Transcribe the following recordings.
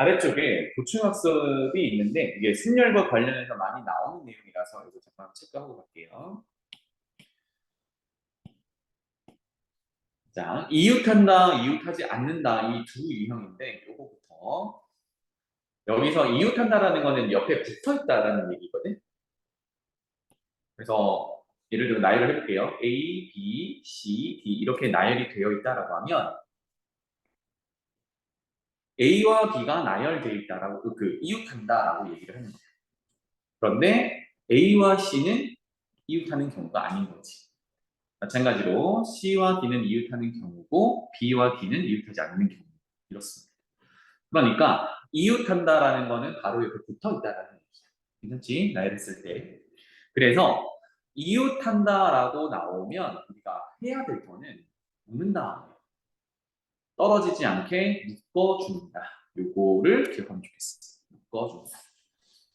아래쪽에 보충학습이 있는데 이게 순열과 관련해서 많이 나오는 내용이라서 이거 잠깐 체크하고 갈게요. 자, 이웃한다, 이웃하지 않는다 이 두 유형인데 요거부터 여기서 이웃한다라는 거는 옆에 붙어 있다라는 얘기거든. 그래서 예를 들어 나열을 해볼게요. A, B, C, D 이렇게 나열이 되어 있다라고 하면 A와 B가 나열되어 있다라고 이웃한다라고 얘기를 하는 거예요. 그런데 A와 C는 이웃하는 경우가 아닌 거지. 마찬가지로 C와 D는 이웃하는 경우고 B와 D는 이웃하지 않는 경우 이렇습니다. 그러니까 이웃한다라는 거는 바로 옆에 붙어 있다라는 얘기야. 괜찮지? 나열했을 때. 그래서 이웃한다라고 나오면 우리가 해야 될 거는 묶는 다음에 떨어지지 않게 묶어준다. 요거를 기억하면 좋겠습니다. 묶어준다.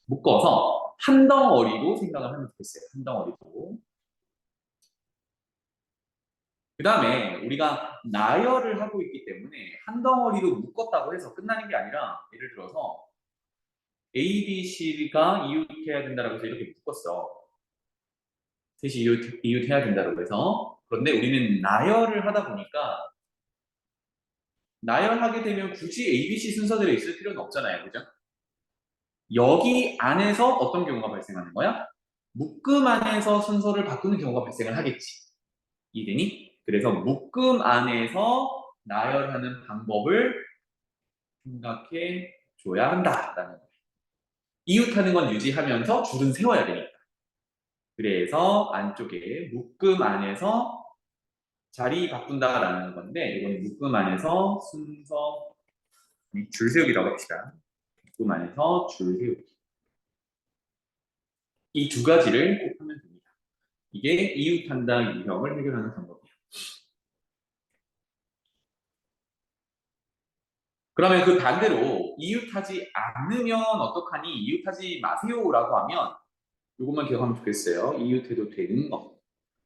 묶어서 한 덩어리로 생각을 하면 좋겠어요. 한 덩어리로. 그 다음에 우리가 나열을 하고 있기 때문에 한 덩어리로 묶었다고 해서 끝나는 게 아니라 예를 들어서 A, B, C가 이웃해야 된다고 해서 이렇게 묶었어. 셋이 이웃해야 된다고 해서. 그런데 우리는 나열을 하다 보니까 나열하게 되면 굳이 A, B, C 순서대로 있을 필요는 없잖아요. 그죠? 여기 안에서 어떤 경우가 발생하는 거야? 묶음 안에서 순서를 바꾸는 경우가 발생을 하겠지. 이해되니? 그래서 묶음 안에서 나열하는 방법을 생각해 줘야 한다라는 거예요. 이웃하는 건 유지하면서 줄은 세워야 되니까. 그래서 안쪽에 묶음 안에서 자리 바꾼다라는 건데 이거는 묶음 안에서 순서 줄 세우기라고 합시다. 묶음 안에서 줄 세우기. 이 두 가지를 꼭 하면 됩니다. 이게 이웃한다 유형을 해결하는 방법이에요. 그러면 그 반대로 이웃하지 않으면 어떡하니? 이웃하지 마세요라고 하면 이것만 기억하면 좋겠어요. 이웃해도 되는 것.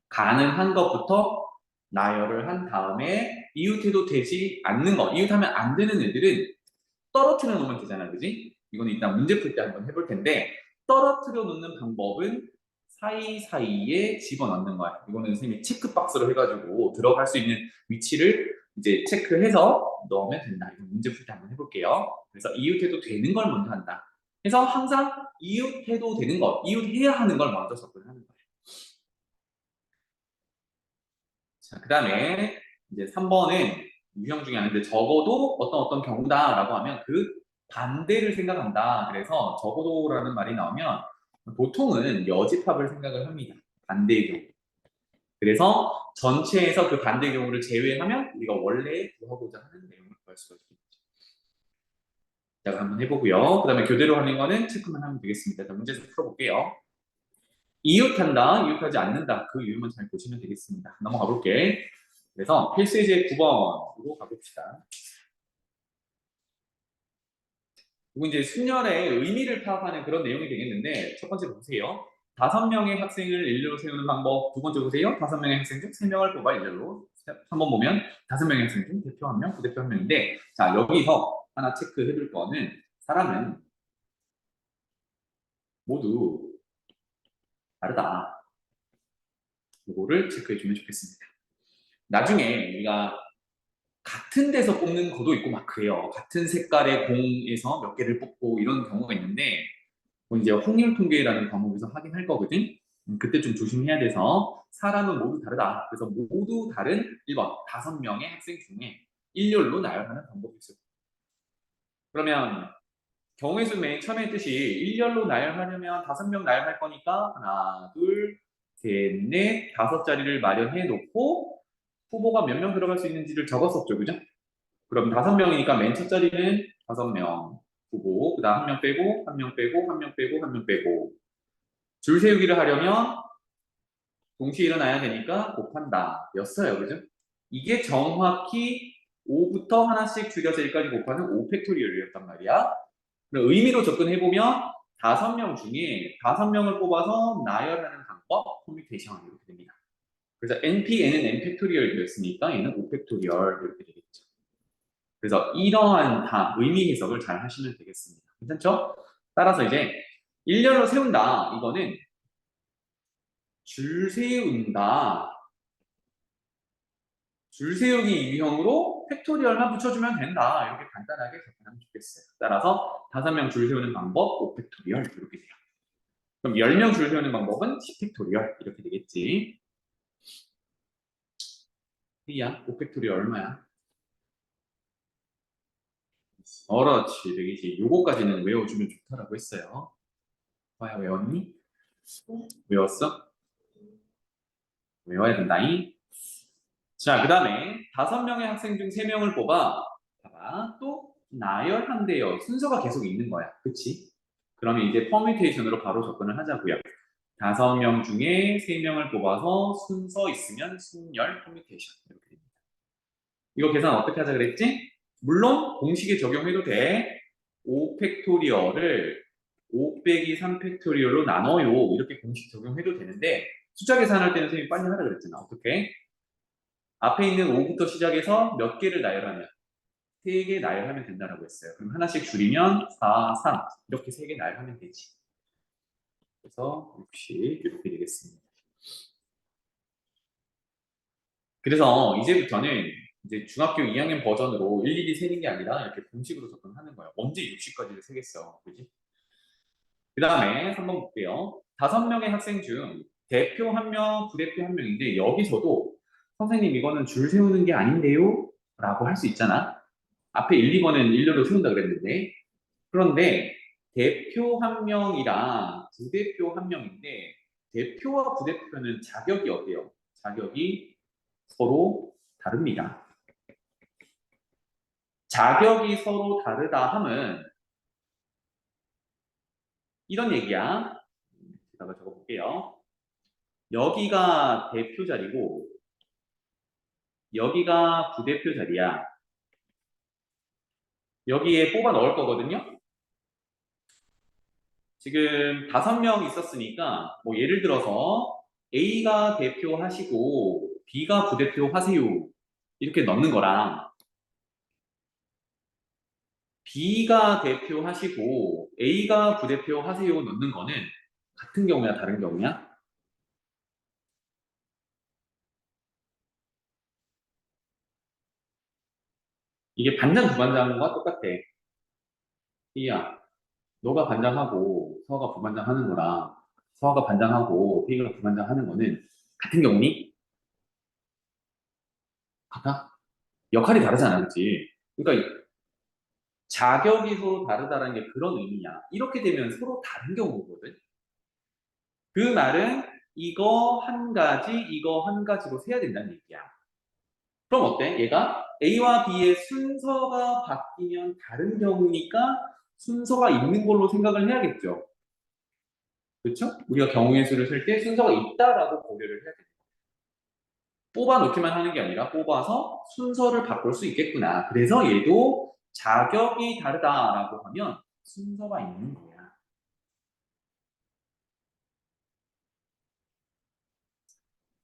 가능한 것부터 나열을 한 다음에 이웃해도 되지 않는 것. 이웃하면 안 되는 애들은 떨어뜨려 놓으면 되잖아. 그지? 이건 일단 문제 풀 때 한번 해볼 텐데 떨어뜨려 놓는 방법은 사이사이에 집어넣는 거야. 이거는 선생님이 체크박스로 해가지고 들어갈 수 있는 위치를 이제 체크해서 넣으면 된다. 이거 문제 풀 때 한번 해볼게요. 그래서 이웃해도 되는 걸 먼저 한다. 그래서 항상 이웃해도 되는 것, 이웃해야 하는 걸 먼저 접근하는 거예요. 자, 그 다음에 이제 3번은 유형 중에 하나인데 적어도 어떤 경우다라고 하면 그 반대를 생각한다. 그래서 적어도라는 말이 나오면 보통은 여집합을 생각을 합니다. 반대의 경우. 그래서 전체에서 그 반대 경우를 제외하면 우리가 원래 구하고자 하는 내용을 구할 수가 있습니다. 자, 한번 해보고요. 그 다음에 교대로 하는 거는 체크만 하면 되겠습니다. 자, 문제에서 풀어볼게요. 이웃한다, 이웃하지 않는다. 그 이유만 잘 보시면 되겠습니다. 넘어가 볼게. 그래서 필수예제 9번으로 가봅시다. 이거 이제 순열의 의미를 파악하는 그런 내용이 되겠는데 첫 번째 보세요. 5명의 학생을 일렬로 세우는 방법. 두 번째 보세요. 5명의 학생 중 3명을 뽑아 일렬로. 3번 보면 5명의 학생 중 대표 1명, 부대표 1명인데 자, 여기서 하나 체크해 둘 거는 사람은 모두 다르다. 이거를 체크해 주면 좋겠습니다. 나중에 우리가 같은 데서 뽑는 거도 있고 막 그래요. 같은 색깔의 공에서 몇 개를 뽑고 이런 경우가 있는데 뭐 이제 확률 통계라는 과목에서 하긴 할 거거든. 그때 좀 조심해야 돼서 사람은 모두 다르다. 그래서 모두 다른 1번 5명의 학생 중에 일렬로 나열하는 방법이 있어요. 그러면 경우의 수 맨 처음에 했듯이 일렬로 나열하려면 5명 나열할 거니까 하나, 둘, 셋, 넷, 5자리를 마련해 놓고 후보가 몇 명 들어갈 수 있는지를 적었었죠. 그죠? 그럼 5명이니까 맨 첫 자리는 5명 후보, 그 다음 1명 빼고, 1명 빼고, 1명 빼고, 1명 빼고. 줄 세우기를 하려면 동시에 일어나야 되니까 곱한다. 였어요. 그죠? 이게 정확히 5부터 하나씩 줄여서 1까지 곱하는 5 팩토리얼이었단 말이야. 그럼 의미로 접근해보면 5명 중에 5명을 뽑아서 나열하는 방법, 커뮤니케이션 이렇게 됩니다. 그래서 NP, N은 N 팩토리얼 되었으니까 얘는 5 팩토리얼 이렇게 되겠죠. 그래서 이러한 다 의미 해석을 잘 하시면 되겠습니다. 괜찮죠? 따라서 이제 일렬로 세운다. 이거는 줄 세운다. 줄 세우기 유형으로 팩토리얼만 붙여주면 된다. 이렇게 간단하게 접근하면 좋겠어요. 따라서 5명 줄 세우는 방법 5팩토리얼 이렇게 돼요. 그럼 10명 줄 세우는 방법은 10팩토리얼 이렇게 되겠지. 이야 5팩토리얼 얼마야? 그렇지 되겠지. 요거까지는 외워주면 좋다라고 했어요. 봐야 외웠니? 외웠어? 외워야 된다잉. 자, 그 다음에 5명의 학생 중 3명을 뽑아. 봐봐. 또 나열한대요. 순서가 계속 있는 거야. 그치? 그러면 이제 퍼뮤테이션으로 바로 접근을 하자고요. 5명 중에 3명을 뽑아서 순서 있으면 순열 퍼뮤테이션. 이렇게 됩니다. 이거 계산 어떻게 하자 그랬지? 물론 공식에 적용해도 돼. 5팩토리얼을 5 빼기 3 팩토리얼로 나눠요. 이렇게 공식 적용해도 되는데 숫자 계산할 때는 선생님이 빨리 하라 그랬잖아. 어떻게? 앞에 있는 5부터 시작해서 몇 개를 나열하면 3개 나열하면 된다라고 했어요. 그럼 하나씩 줄이면 4, 3 이렇게 3개 나열하면 되지. 그래서 60 이렇게 되겠습니다. 그래서 이제부터는 이제 중학교 2학년 버전으로 일일이 세는 게 아니라 이렇게 공식으로 접근하는 거예요. 언제 60까지를 세겠어. 그지? 그 다음에 3번 볼게요. 5명의 학생 중 대표 1명, 부대표 1명인데 여기서도 선생님 이거는 줄 세우는 게 아닌데요? 라고 할 수 있잖아. 앞에 1, 2번은 일렬로 세운다 그랬는데 그런데 대표 1명이랑 부대표 1명인데 대표와 부대표는 자격이 어때요? 자격이 서로 다릅니다. 자격이 서로 다르다 함은 이런 얘기야. 제가 적어볼게요. 여기가 대표 자리고 여기가 부대표 자리야. 여기에 뽑아 넣을 거거든요. 지금 5명 있었으니까 뭐 예를 들어서 A가 대표하시고 B가 부대표 하세요. 이렇게 넣는 거랑 B가 대표하시고 A가 부대표 하세요 넣는 거는 같은 경우야 다른 경우야? 이게 반장 부반장과 똑같아. B야, 너가 반장하고 서아가 부반장 하는 거랑 서아가 반장하고 B가 부반장 하는 거는 같은 경우니? 같아? 역할이 다르잖아, 그치? 그러니까 자격이 서로 다르다는 게 그런 의미야. 이렇게 되면 서로 다른 경우거든. 그 말은 이거 한 가지, 이거 한 가지로 세야 된다는 얘기야. 그럼 어때? 얘가 A와 B의 순서가 바뀌면 다른 경우니까 순서가 있는 걸로 생각을 해야겠죠. 그렇죠? 우리가 경우의 수를 쓸 때 순서가 있다라고 고려를 해야 돼. 뽑아 놓기만 하는 게 아니라 뽑아서 순서를 바꿀 수 있겠구나. 그래서 얘도 자격이 다르다라고 하면 순서가 있는 거야.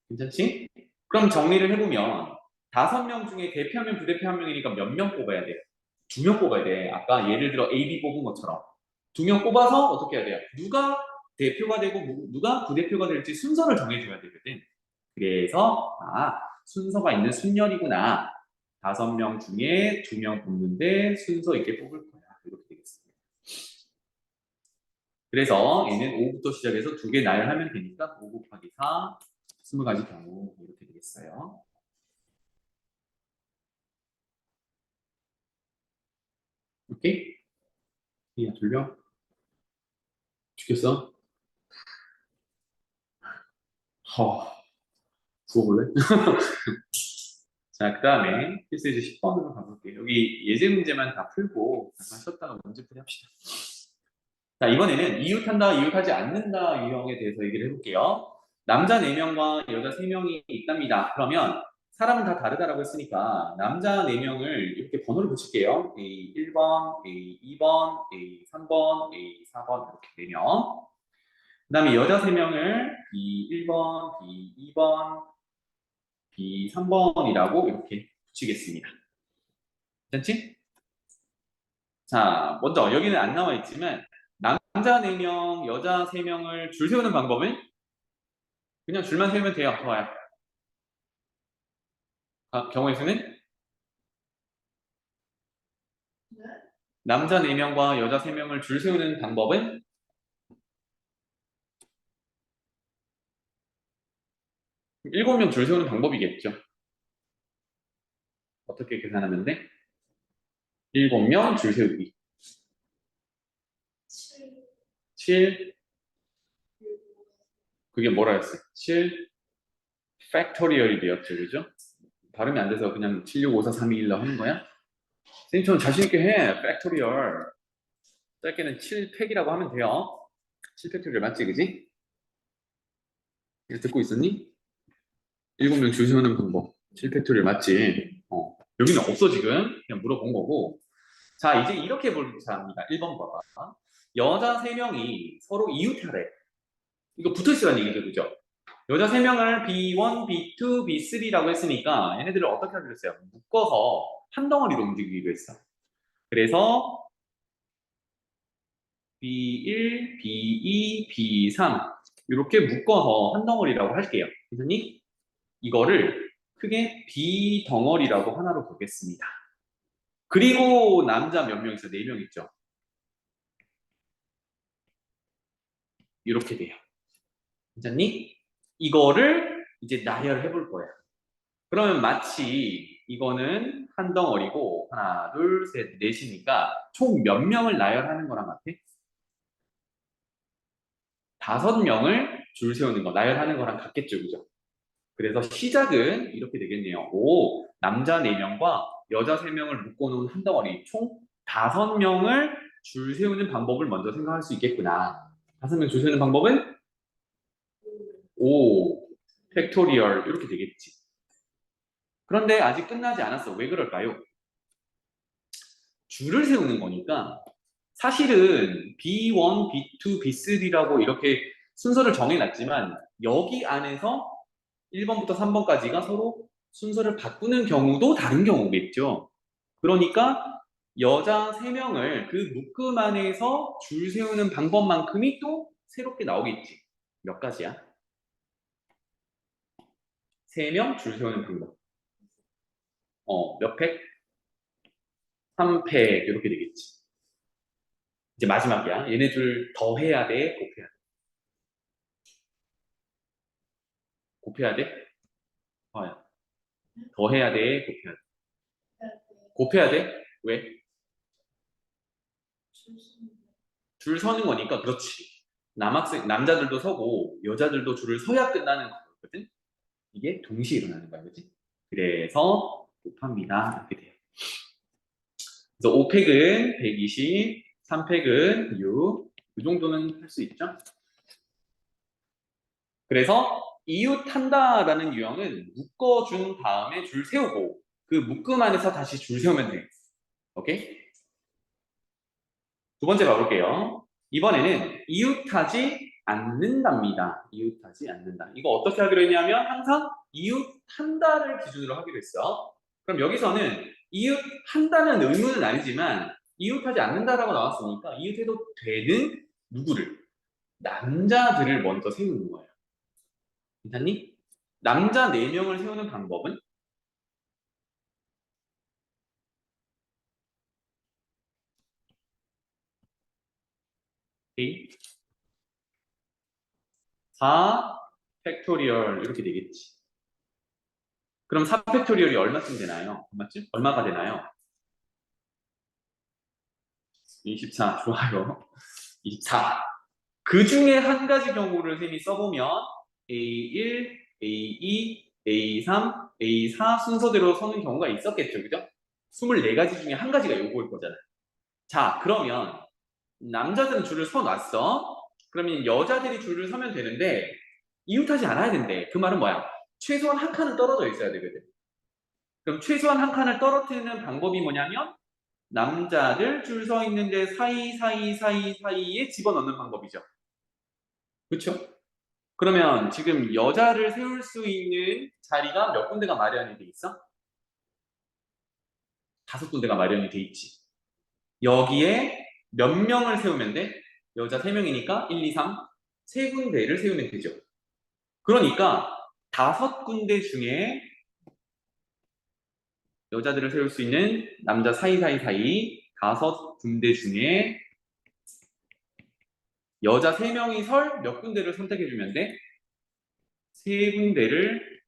괜찮지? 그럼 정리를 해보면 5명 중에 대표 1명, 부대표 1명이니까 몇 명 뽑아야 돼? 2명 뽑아야 돼. 아까 예를 들어 A, B 뽑은 것처럼 2명 뽑아서 어떻게 해야 돼요? 누가 대표가 되고 누가 부대표가 될지 순서를 정해줘야 되거든. 그래서 순서가 있는 순열이구나. 5명 중에 2명 뽑는데 순서 있게 뽑을 거야. 이렇게 되겠습니다. 그래서 얘는 5부터 시작해서 2개 나열하면 되니까 5 곱하기 4, 20가지 경우 이렇게 되겠어요. 오케이? 야, 졸려? 죽겠어? 허, 수고볼래? 자, 그 다음에 필수이제 10번으로 가볼게요. 여기 예제 문제만 다 풀고 잠깐 쉬었다가 문제풀이 합시다. 자, 이번에는 이웃한다, 이웃하지 않는다 유형에 대해서 얘기를 해볼게요. 남자 4명과 여자 3명이 있답니다. 그러면 사람은 다 다르다라고 했으니까 남자 4명을 이렇게 번호를 붙일게요. A 1번, A 2번, A 3번, A 4번 이렇게 4명. 그 다음에 여자 3명을 B 1번, B 2번, B 3번이라고 이렇게 붙이겠습니다. 괜찮지? 자, 먼저 여기는 안 나와 있지만 남자 4명, 여자 3명을 줄 세우는 방법은 그냥 줄만 세우면 돼요. 좋아요. 경우의 수는 남자 4명과 여자 3명을 줄 세우는 방법은 7명 줄 세우는 방법이겠죠. 어떻게 계산하면 돼? 7명 줄 세우기. 7, 그게 뭐라 했어요? 7 팩토리얼이 되었죠, 그죠? 발음이 안 돼서 그냥 7, 6, 5, 4, 3, 2, 1로 하는 거야? 선생님, 좀 자신있게 해. 팩토리얼. 짧게는 7팩이라고 하면 돼요. 7팩토리얼 맞지, 그지? 이거 듣고 있었니? 7명 줄 세우는 방법. 7팩토리얼 맞지? 여기는 없어, 지금. 그냥 물어본 거고. 자, 이제 이렇게 볼자 합니다. 1번 봐봐. 여자 3명이 서로 이웃하래. 이거 붙어있으라는 얘기죠, 그죠? 여자 3명을 B1, B2, B3라고 했으니까 얘네들을 어떻게 하기로 했어요? 묶어서 한 덩어리로 움직이기로 했어. 그래서 B1, B2, B3 이렇게 묶어서 한 덩어리라고 할게요. 선생님, 이거를 크게 B덩어리라고 하나로 보겠습니다. 그리고 남자 몇 명 있어? 4명 있죠? 이렇게 돼요. 괜찮니? 이거를 이제 나열해 볼 거야. 그러면 마치 이거는 한 덩어리고 하나, 둘, 셋, 넷이니까 총 몇 명을 나열하는 거랑 같아? 5명을 줄 세우는 거, 나열하는 거랑 같겠죠, 그죠? 그래서 시작은 이렇게 되겠네요. 오, 남자 4명과 여자 3명을 묶어놓은 한 덩어리, 총 5명을 줄 세우는 방법을 먼저 생각할 수 있겠구나. 5명 줄 세우는 방법은 5, 팩토리얼 이렇게 되겠지. 그런데 아직 끝나지 않았어. 왜 그럴까요? 줄을 세우는 거니까 사실은 B1, B2, B3라고 이렇게 순서를 정해놨지만 여기 안에서 1번부터 3번까지가 서로 순서를 바꾸는 경우도 다른 경우겠죠. 그러니까 여자 3명을 그 묶음 안에서 줄 세우는 방법만큼이 또 새롭게 나오겠지. 몇 가지야? 3명 줄 세우는 방법. 몇 팩? 3팩 이렇게 되겠지. 이제 마지막이야. 얘네 줄 더해야 돼? 곱해야 돼? 곱해야 돼? 더해야 돼? 곱해야 돼? 곱해야 돼? 왜? 줄 서는 거니까 그렇지. 남자들도 서고 여자들도 줄을 서야 끝나는 거거든. 이게 동시에 일어나는 거야, 그지? 그래서 곱합니다. 이렇게 돼요. 그래서 5팩은 120, 3팩은 6. 이 정도는 할 수 있죠? 그래서 이웃한다라는 유형은 묶어준 다음에 줄 세우고 그 묶음 안에서 다시 줄 세우면 돼. 오케이? 두 번째 봐볼게요. 이번에는 이웃하지 않는답니다. 이웃하지 않는다. 이거 어떻게 하기로 했냐면 항상 이웃한다를 기준으로 하기로 했어. 그럼 여기서는 이웃한다는 의무는 아니지만 이웃하지 않는다라고 나왔으니까 이웃해도 되는 누구를? 남자들을 먼저 세우는 거예요. 괜찮니? 남자 4명을 세우는 방법은 A 4 팩토리얼 이렇게 되겠지. 그럼 4 팩토리얼이 얼마쯤 되나요? 얼마쯤? 얼마가 되나요? 24 좋아요. 24. 그 중에 한 가지 경우를 쌤이 써보면 A1, A2, A3, A4 순서대로 서는 경우가 있었겠죠, 그죠? 24가지 중에 한 가지가 요거일 거잖아요. 자, 그러면 남자들은 줄을 서놨어. 그러면 여자들이 줄을 서면 되는데 이웃하지 않아야 된대. 그 말은 뭐야? 최소한 한 칸은 떨어져 있어야 되거든. 그럼 최소한 한 칸을 떨어뜨리는 방법이 뭐냐면 남자들 줄 서 있는데 사이에 집어넣는 방법이죠. 그렇죠? 그러면 지금 여자를 세울 수 있는 자리가 몇 군데가 마련이 돼 있어? 다섯 군데가 마련이 돼 있지. 여기에 몇 명을 세우면 돼? 여자 3명이니까 1, 2, 3, 세 군데를 세우면 되죠. 그러니까 다섯 군데 중에 여자들을 세울 수 있는 남자 사이사이사이 다섯 군데 중에 여자 3명이 설 몇 군데를 선택해주면 돼? 세 군데를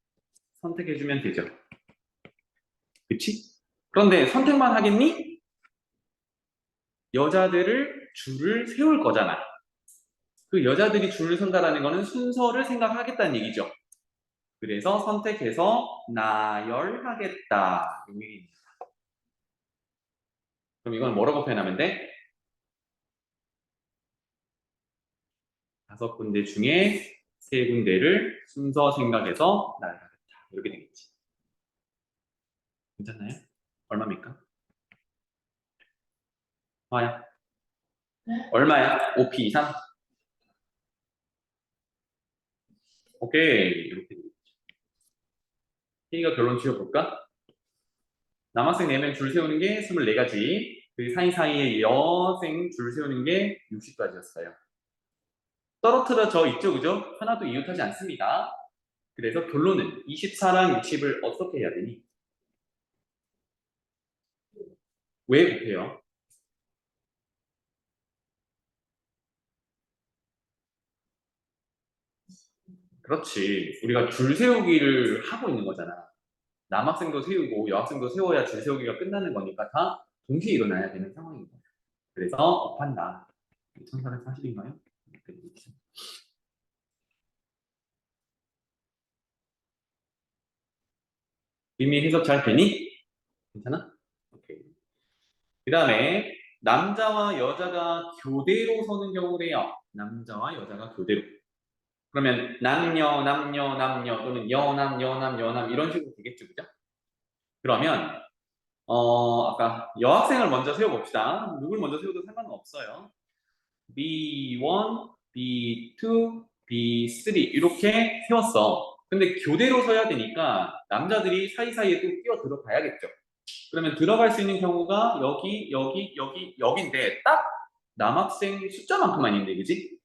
선택해주면 되죠. 그치? 그런데 선택만 하겠니? 여자들을 줄을 세울 거잖아. 그 여자들이 줄을 선다라는 거는 순서를 생각하겠다는 얘기죠. 그래서 선택해서 나열하겠다. 이 얘기입니다. 그럼 이건 뭐라고 표현하면 돼? 다섯 군데 중에 세 군데를 순서 생각해서 나열하겠다. 이렇게 되겠지. 괜찮나요? 얼마입니까? 화야? 네? 얼마야? 5p 이상? 오케이. 이렇게 되겠지. K가 결론 지어볼까? 남학생 4명 줄 세우는 게 24가지, 그 사이사이에 여생 줄 세우는 게 60가지였어요. 떨어뜨려져 있죠, 그죠? 하나도 이웃하지 않습니다. 그래서 결론은 24랑 60을 어떻게 해야 되니? 왜 곱해요? 그렇지. 우리가 줄 세우기를 하고 있는 거잖아. 남학생도 세우고 여학생도 세워야 줄 세우기가 끝나는 거니까 다 동시에 일어나야 되는 상황인 거예요. 그래서 곱한다. 1440인가요? 이미 해석 잘 되니? 괜찮아? 오케이. 그 다음에 남자와 여자가 교대로 서는 경우래요. 남자와 여자가 교대로. 그러면 남녀, 남녀, 남녀 또는 여남, 여남, 여남 이런 식으로 되겠죠, 그죠? 그러면 아까 여학생을 먼저 세워봅시다. 누굴 먼저 세워도 상관은 없어요. B1, B2, B3 이렇게 세웠어. 근데 교대로 서야 되니까 남자들이 사이사이에 또 끼어 들어가야겠죠. 그러면 들어갈 수 있는 경우가 여기, 여기, 여기, 여기인데 딱 남학생 숫자만큼만 있는데, 그지?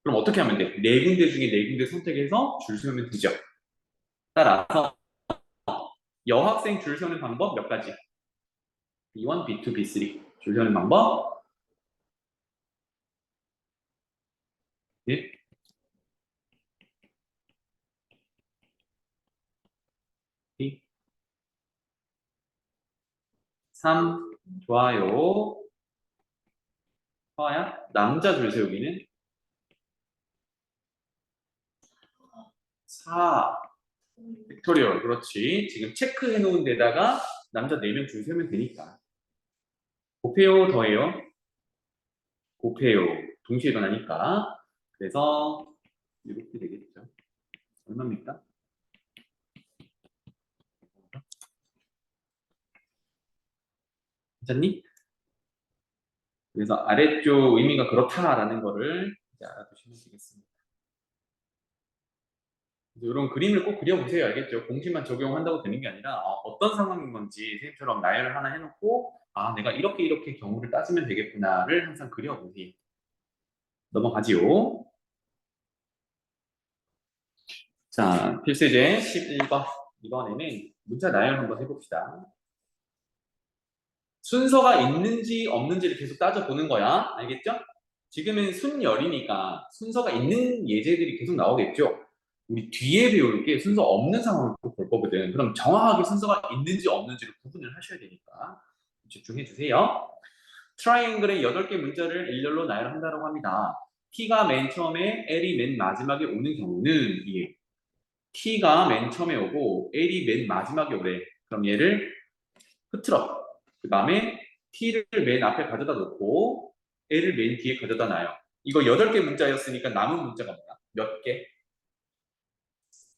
그럼 어떻게 하면 돼? 네 군데 중에 네 군데 선택해서 줄 세우면 되죠. 따라서 여학생 줄 세우는 방법 몇 가지? B1, B2, B3 줄 세우는 방법 1, 2, 3 좋아요. 화야 남자 줄 세우기는 4 빅토리얼 그렇지. 지금 체크해 놓은 데다가 남자 4명 줄 세우면 되니까 곱해요 더해요? 곱해요. 동시에 일어나니까. 그래서 이렇게 되겠죠. 얼마입니까? 괜찮니? 그래서 아래쪽 의미가 그렇다라는 거를 이제 알아두시면 되겠습니다. 이런 그림을 꼭 그려보세요. 알겠죠? 공식만 적용한다고 되는 게 아니라 어떤 상황인 건지 선생님처럼 나열을 하나 해놓고 내가 이렇게 이렇게 경우를 따지면 되겠구나를 항상 그려보세요. 넘어가지요. 자, 필수제 11번. 이번에는 문자 나열 한번 해봅시다. 순서가 있는지 없는지를 계속 따져보는 거야. 알겠죠? 지금은 순열이니까 순서가 있는 예제들이 계속 나오겠죠? 우리 뒤에 배울 게 순서 없는 상황을 볼 거거든. 그럼 정확하게 순서가 있는지 없는지를 구분을 하셔야 되니까 집중해 주세요. 트라이앵글의 8개 문자를 일렬로 나열한다고 합니다. T가 맨 처음에 L이 맨 마지막에 오는 경우는 이게 T가 맨 처음에 오고 L이 맨 마지막에 오래. 그럼 얘를 흐트러. 그 다음에 T를 맨 앞에 가져다 놓고 L을 맨 뒤에 가져다 놔요. 이거 8개 문자였으니까 남은 문자가 뭐야? 몇 개?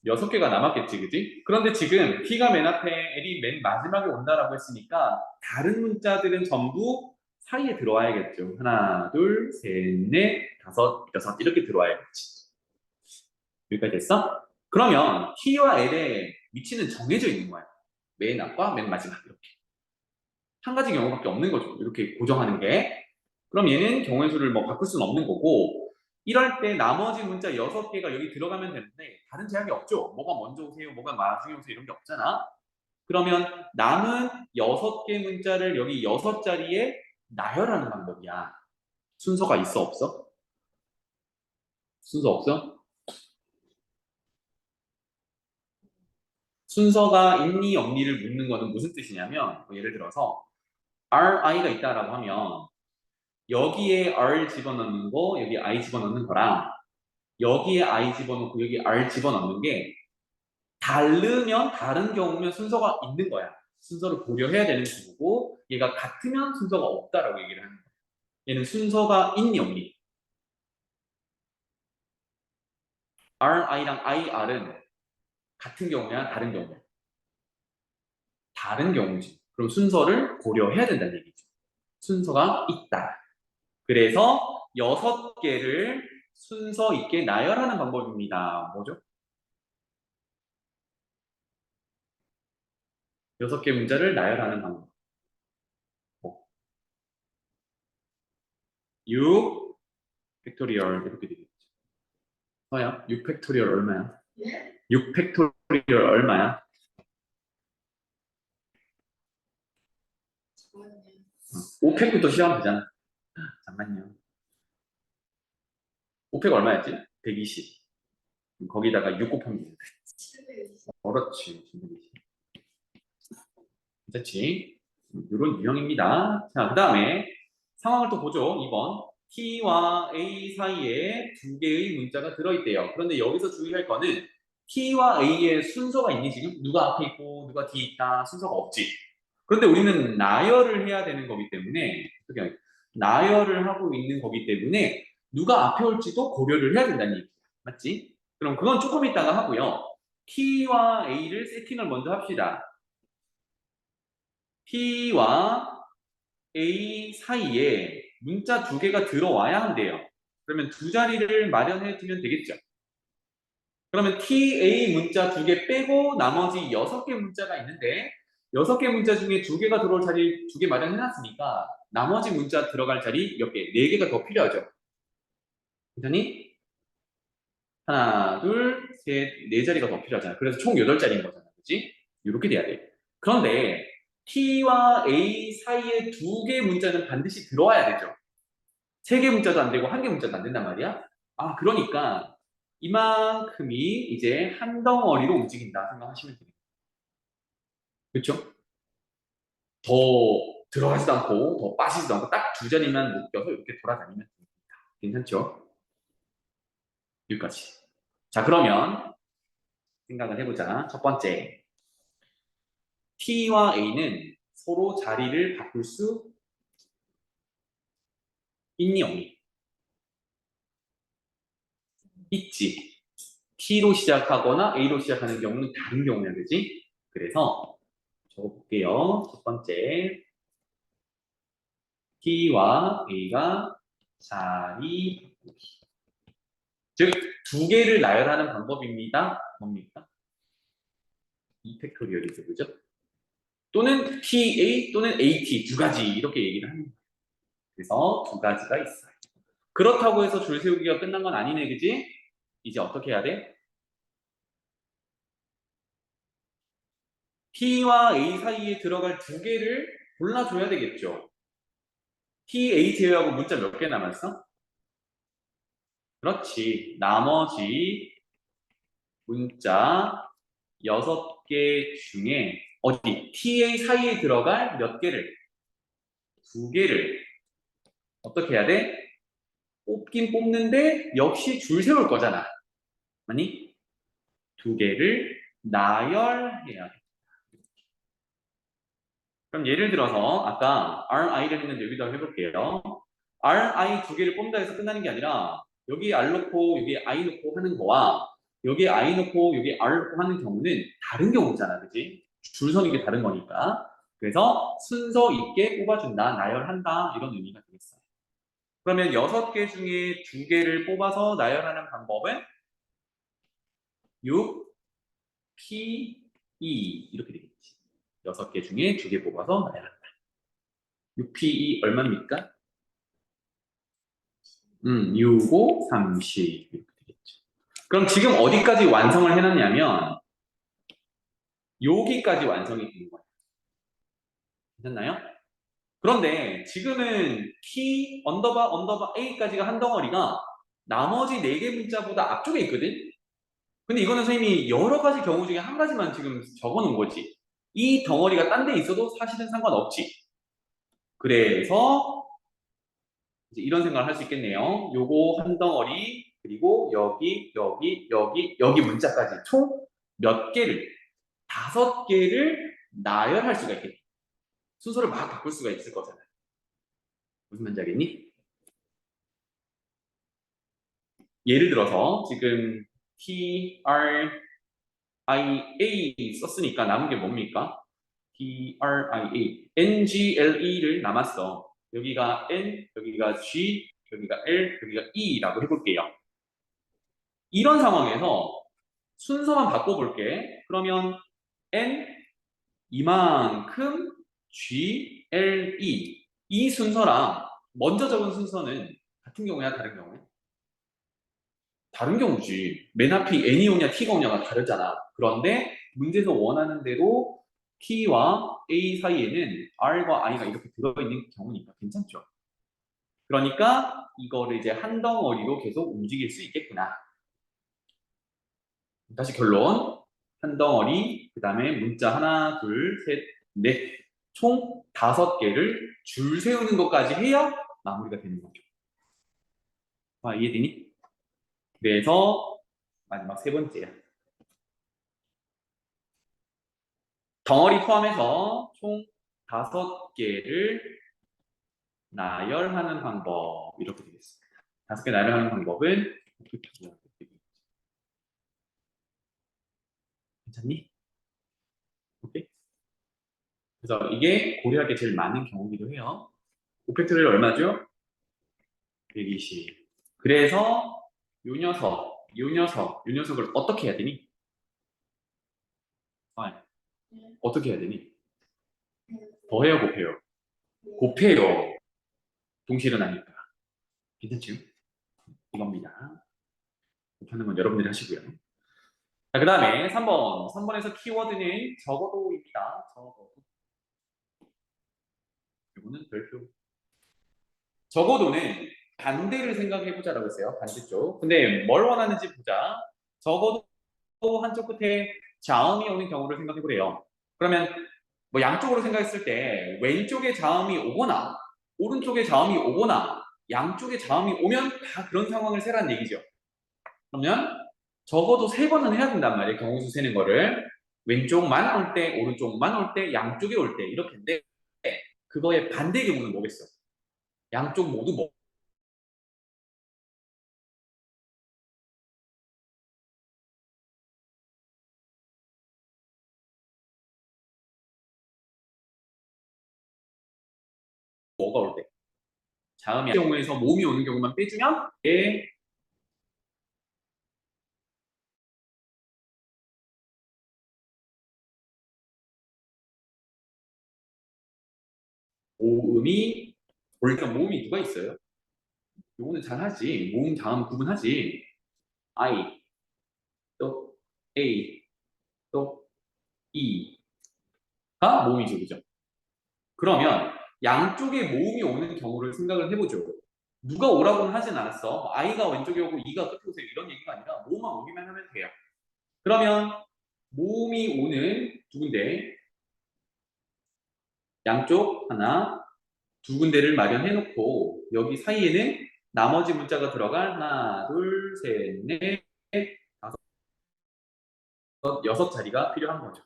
6개가 남았겠지, 그지? 그런데 지금 T가 맨 앞에 L이 맨 마지막에 온다라고 했으니까 다른 문자들은 전부 사이에 들어와야겠죠. 하나, 둘, 셋, 넷, 다섯, 여섯 이렇게 들어와야겠지. 여기까지 됐어? 그러면 T와 L의 위치는 정해져 있는 거야. 맨 앞과 맨 마지막 이렇게. 한 가지 경우밖에 없는 거죠. 이렇게 고정하는 게. 그럼 얘는 경우의 수를 뭐 바꿀 수는 없는 거고, 이럴 때 나머지 문자 6개가 여기 들어가면 되는데 다른 제약이 없죠. 뭐가 먼저 오세요, 뭐가 나중에 오세요 이런 게 없잖아. 그러면 남은 6개 문자를 여기 6자리에 나열하는 방법이야. 순서가 있어, 없어? 순서 없어? 순서가 있니 없니를 묻는 거는 무슨 뜻이냐면, 뭐 예를 들어서 RI가 있다라고 하면 여기에 R 집어넣는 거, 여기 I 집어넣는 거랑 여기에 I 집어넣고 여기 R 집어넣는 게 다르면, 다른 경우면 순서가 있는 거야. 순서를 고려해야 되는 경우고, 얘가 같으면 순서가 없다라고 얘기를 하는 거야. 얘는 순서가 있니 없니? RI랑 IR은 같은 경우냐 다른 경우냐? 다른 경우지. 그럼 순서를 고려해야 된다는 얘기죠. 순서가 있다. 그래서 6개를 순서 있게 나열하는 방법입니다. 뭐죠? 6개 문자를 나열하는 방법. 6 팩토리얼 이렇게 되겠죠. 서야 6 팩토리얼 얼마야? 6 팩토리얼 얼마야? 5 팩부터 시작하면 되잖아. 잠깐만요. 5 팩 얼마였지? 120. 거기다가 6 곱하면 돼. 그렇지. 괜찮지? 이런 유형입니다. 자, 그 다음에 상황을 또 보죠. 2번. T와 A 사이에 2개의 문자가 들어있대요. 그런데 여기서 주의할 거는 T와 A의 순서가 있니 지금? 누가 앞에 있고 누가 뒤에 있다 순서가 없지. 그런데 우리는 나열을 해야 되는 거기 때문에 나열을 하고 있는 거기 때문에 누가 앞에 올지도 고려를 해야 된다는 얘기야. 맞지? 그럼 그건 조금 이따가 하고요. T와 A를 세팅을 먼저 합시다. T와 A 사이에 문자 2개가 들어와야 한대요. 그러면 2자리를 마련해 두면 되겠죠. 그러면 TA 문자 2개 빼고 나머지 6개 문자가 있는데 6개 문자 중에 2개가 들어올 자리 2개 마련해 놨으니까 나머지 문자 들어갈 자리 몇 개? 4개가 더 필요하죠. 괜찮니? 하나, 둘, 셋, 4자리가 더 필요하잖아. 그래서 총 8자리인 거잖아. 그치? 이렇게 돼야 돼. 그런데 T와 A 사이에 2개 문자는 반드시 들어와야 되죠. 3개 문자도 안 되고 1개 문자도 안 된단 말이야. 아, 그러니까 이만큼이 이제 한 덩어리로 움직인다 생각하시면 됩니다. 그렇죠? 더 들어가지도 않고 더 빠지지도 않고 딱 2자리만 묶여서 이렇게 돌아다니면 됩니다. 괜찮죠? 여기까지. 자, 그러면 생각을 해보자. 첫 번째, T와 A는 서로 자리를 바꿀 수 있니 없니? 있지. T로 시작하거나 A로 시작하는 경우는 다른 경우야, 그지? 그래서 적어볼게요. 첫 번째, T와 A가 자리 바꾸기. 즉, 2개를 나열하는 방법입니다. 뭡니까? 2팩토리얼이죠, 그죠? 또는 TA 또는 AT 2가지 이렇게 얘기를 합니다. 그래서 2가지가 있어요. 그렇다고 해서 줄 세우기가 끝난 건 아니네, 그지? 이제 어떻게 해야 돼? T와 A 사이에 들어갈 2개를 골라줘야 되겠죠. T, A 제외하고 문자 몇 개 남았어? 그렇지. 나머지 문자 6개 중에 어디? TA 사이에 들어갈 몇 개를? 2개를 어떻게 해야 돼? 뽑긴 뽑는데 역시 줄 세울 거잖아. 아니? 2개를 나열해야 돼. 그럼 예를 들어서 아까 RI를 했는데 여기다 해볼게요. RI 2개를 뽑는다 해서 끝나는 게 아니라 여기 R 놓고 여기 I 놓고 하는 거와 여기 I 놓고 여기 R 놓고 하는 경우는 다른 경우잖아. 그치? 줄 서는 게 다른 거니까. 그래서 순서 있게 뽑아준다, 나열한다 이런 의미가 되겠어요. 그러면 6개 중에 2개를 뽑아서 나열하는 방법은 6, P, E 이렇게 되겠지. 6개 중에 2개 뽑아서 나열한다. 6P2 얼마입니까? 6, 5, 30 이렇게 되겠죠. 그럼 지금 어디까지 완성을 해놨냐면 여기까지 완성이 된 거예요. 괜찮나요? 그런데 지금은 P 언더바 A까지가 한 덩어리가 나머지 4개 문자보다 앞쪽에 있거든? 근데 이거는 선생님이 여러 가지 경우 중에 한 가지만 지금 적어 놓은 거지. 이 덩어리가 딴 데 있어도 사실은 상관없지. 그래서 이제 이런 생각을 할 수 있겠네요. 요거 한 덩어리, 그리고 여기 문자까지 총 몇 개를, 5개를 나열할 수가 있겠네. 순서를 막 바꿀 수가 있을 거잖아요. 무슨 말인지 알겠니? 예를 들어서 지금 TRIA 썼으니까 남은 게 뭡니까? TRIA, NGLE를 남았어. 여기가 N, 여기가 G, 여기가 L, 여기가 E라고 해볼게요. 이런 상황에서 순서만 바꿔볼게. 그러면 N 이만큼 G, L, E 이 순서랑 먼저 적은 순서는 같은 경우야 다른 경우야? 다른 경우지. 맨 앞이 N이 오냐 T가 오냐가 다르잖아. 그런데 문제에서 원하는 대로 T와 A 사이에는 R과 I가 이렇게 들어있는 경우니까 괜찮죠. 그러니까 이거를 이제 한 덩어리로 계속 움직일 수 있겠구나. 다시 결론. 한 덩어리, 그 다음에 문자 하나, 둘, 셋, 넷, 총 5개를 줄 세우는 것까지 해야 마무리가 되는 거죠. 아, 이해되니? 그래서 마지막 3번째야. 덩어리 포함해서 총 5개를 나열하는 방법 이렇게 되겠습니다. 5개 나열하는 방법은 괜찮니? 오케이. 그래서 이게 고려할 게 제일 많은 경우이기도 해요. 5팩토리얼 얼마죠? 120. 그래서 요 녀석을 어떻게 해야 되니? 아, 어떻게 해야 되니? 더해요, 곱해요? 곱해요. 동시에 일어나니까. 괜찮죠? 이겁니다. 곱하는 건 여러분들이 하시고요. 자, 그 다음에 3번. 3번에서 키워드는 적어도입니다. 적어도. 이거는 별표. 적어도는 반대를 생각해보자라고 했어요. 반대쪽. 근데 뭘 원하는지 보자. 적어도 한쪽 끝에 자음이 오는 경우를 생각해보래요. 그러면 뭐 양쪽으로 생각했을 때 왼쪽에 자음이 오거나 오른쪽에 자음이 오거나 양쪽에 자음이 오면 다 그런 상황을 세라는 얘기죠. 그러면 적어도 3번은 해야 된단 말이에요. 경우수 세는 거를. 왼쪽만 올 때, 오른쪽만 올 때, 양쪽에 올 때 이렇게인데 그거의 반대 경우는 뭐겠어? 양쪽 모두 뭐가 올 때? 자음이 경우에서 몸이 오는 경우만 빼주면 모음이 원래 모음이 누가 있어요? 요거는 잘 하지. 모음 자음 구분하지. I 또 A 또 E가 모음이죠, 그죠? 그러면 양쪽에 모음이 오는 경우를 생각을 해보죠. 누가 오라고는 하진 않았어. I가 왼쪽에 오고 E가 끝에 오세요. 이런 얘기가 아니라 모음만 오기만 하면 돼요. 그러면 모음이 오는 두 군데, 양쪽 하나, 두 군데를 마련해 놓고 여기 사이에는 나머지 문자가 들어갈 하나, 둘, 셋, 넷, 다섯, 여섯 자리가 필요한 거죠.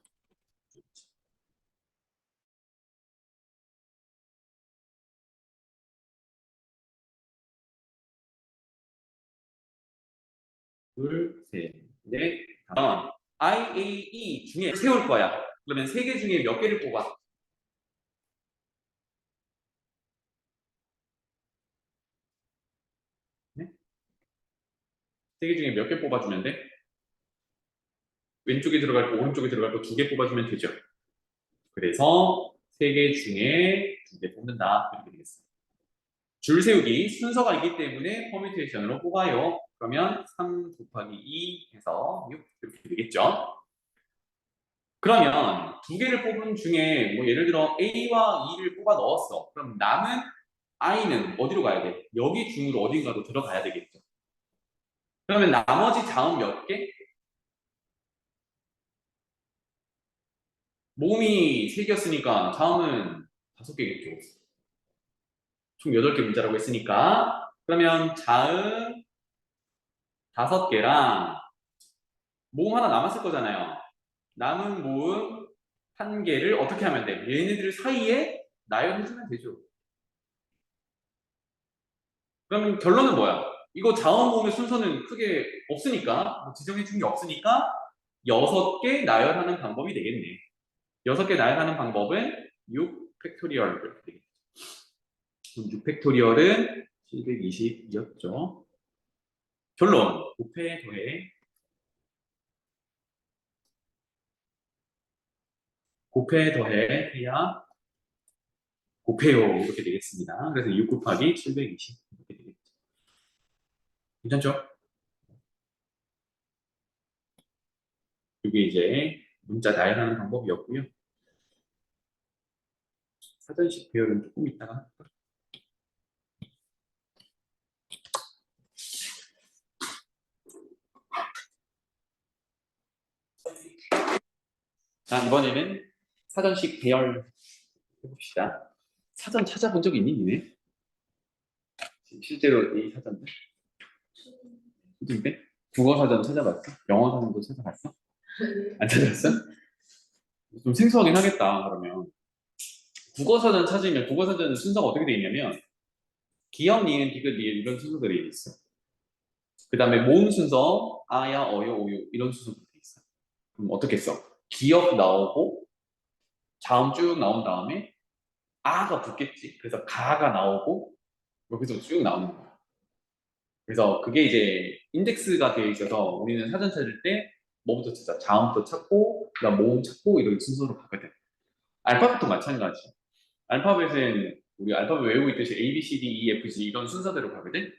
둘, 셋, 넷, 다섯. IAE 중에 세울 거야. 그러면 3개 중에 몇 개를 뽑아? 네? 3개 중에 몇 개 뽑아주면 돼? 왼쪽에 들어갈 거, 오른쪽에 들어갈 거 2개 뽑아주면 되죠. 그래서 3개 중에 2개 뽑는다. 이렇게 되겠습니다. 줄 세우기 순서가 있기 때문에 퍼뮤테이션으로 뽑아요. 그러면 3 곱하기 2 해서 6 이렇게 되겠죠. 그러면 2개를 뽑은 중에 뭐 예를 들어 A와 E를 뽑아 넣었어. 그럼 남은 I는 어디로 가야 돼? 여기 중으로 어딘가로 들어가야 되겠죠. 그러면 나머지 자음 몇 개? 모음이 3개였으니까 자음은 5개겠죠. 총 8개 문자라고 했으니까. 그러면 자음 5개랑 모음 하나 남았을 거잖아요. 남은 모음 1개를 어떻게 하면 돼? 얘네들 사이에 나열해주면 되죠. 그러면 결론은 뭐야? 이거 자음 모음의 순서는 크게 없으니까, 뭐 지정해준 게 없으니까 6개 나열하는 방법이 되겠네. 6개 나열하는 방법은 6 팩토리얼 이렇게 되겠죠. 그럼 6 팩토리얼은 720이었죠. 결론, 곱해, 더해. 곱해, 더해, 해야 곱해요. 이렇게 되겠습니다. 그래서 6 곱하기 720 이렇게 되겠죠. 괜찮죠? 이게 이제 문자 나열하는 방법이었고요. 사전식 배열은 조금 이따가 할까? 자, 이번에는 사전식 배열 해봅시다. 사전 찾아본 적 있니, 니네? 실제로 이 사전들? 근데 국어 사전 찾아봤어? 영어 사전도 찾아봤어? 안 찾아봤어? 좀 생소하긴 하겠다, 그러면. 국어 사전 찾으면 국어 사전은 순서가 어떻게 돼 있냐면 기역, 니은, 디귿, 리을 이런 순서들이 있어. 그 다음에 모음 순서 아야, 어요, 오요 이런 순서들이 있어. 그럼 어떻게 써? 기역 나오고 자음 쭉 나온 다음에 아가 붙겠지. 그래서 가가 나오고 여기서 쭉 나오는 거야. 그래서 그게 이제 인덱스가 되어 있어서 우리는 사전 찾을 때 뭐부터 찾아? 자음부터 찾고 그다음 모음 찾고 이런 순서로 가거든. 알파벳도 마찬가지. 알파벳은 우리 알파벳 외우고 있듯이 A, B, C, D, E, F, G 이런 순서대로 가거든.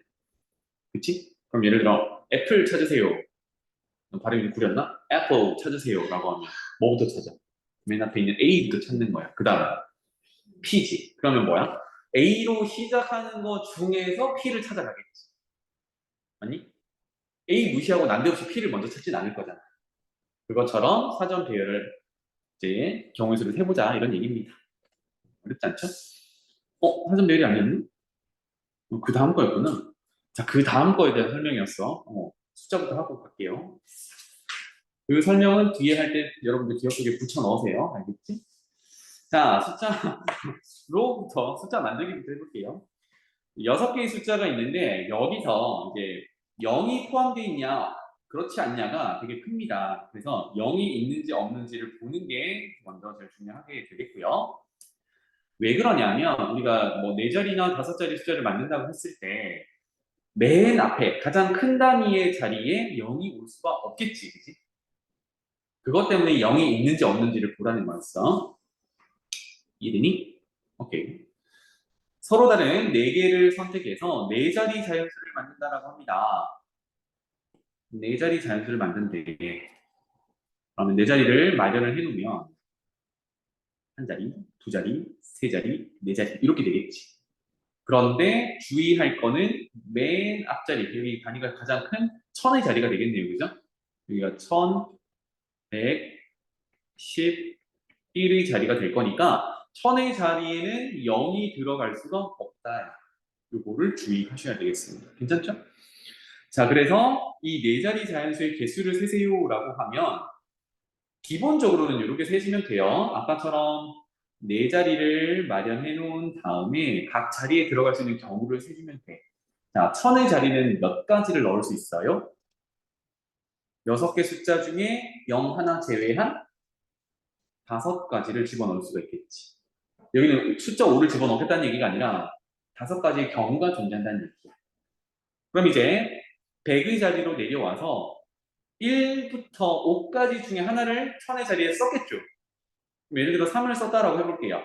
그치? 그럼 예를 들어 애플 찾으세요. 발음이 구렸나? 애플 찾으세요라고 하면 뭐부터 찾아? 맨 앞에 있는 A부터 찾는 거야. 그 다음 P지. 그러면 뭐야? A로 시작하는 것 중에서 P를 찾아가겠지. 아니? A 무시하고 난데없이 P를 먼저 찾진 않을 거잖아. 그것처럼 사전 배열을 이제 경우의 수를 세보자 이런 얘기입니다. 어렵지 않죠? 사전 배열이 아니었니? 그 다음 거였구나. 자, 그 다음 거에 대한 설명이었어. 숫자부터 하고 갈게요. 그 설명은 뒤에 할 때 여러분들 기억 속에 붙여 넣으세요. 알겠지? 자, 숫자로부터 숫자 만들기부터 해볼게요. 6개의 숫자가 있는데 여기서 이제 0이 포함되어 있냐 그렇지 않냐가 되게 큽니다. 그래서 0이 있는지 없는지를 보는 게 먼저 제일 중요하게 되겠고요. 왜 그러냐면 우리가 뭐 4자리나 5자리 숫자를 만든다고 했을 때 맨 앞에 가장 큰 단위의 자리에 0이 올 수가 없겠지, 그치? 그것 때문에 0이 있는지 없는지를 보라는 거였어. 이해되니? 오케이. 서로 다른 4개를 선택해서 4자리 자연수를 만든다라고 합니다. 4자리 자연수를 만든데 그러면 4자리를 마련을 해놓으면 한 자리, 2자리, 3자리, 4자리 이렇게 되겠지. 그런데 주의할 거는 맨 앞자리, 여기 단위가 가장 큰 1000의 자리가 되겠네요. 그죠? 여기가 1111의 자리가 될 거니까 1000의 자리에는 0이 들어갈 수가 없다. 요거를 주의하셔야 되겠습니다. 괜찮죠? 자, 그래서 이 4자리 자연수의 개수를 세세요라고 하면 기본적으로는 이렇게 세시면 돼요. 아까처럼 4자리를 마련해 놓은 다음에 각 자리에 들어갈 수 있는 경우를 세주면 돼. 자, 1000의 자리는 몇 가지를 넣을 수 있어요? 6개 숫자 중에 0 하나 제외한 5가지를 집어넣을 수가 있겠지. 여기는 숫자 5를 집어넣겠다는 얘기가 아니라 5가지의 경우가 존재한다는 얘기야. 그럼 이제 100의 자리로 내려와서 1부터 5까지 중에 하나를 1000의 자리에 썼겠죠. 예를 들어 3을 썼다라고 해볼게요.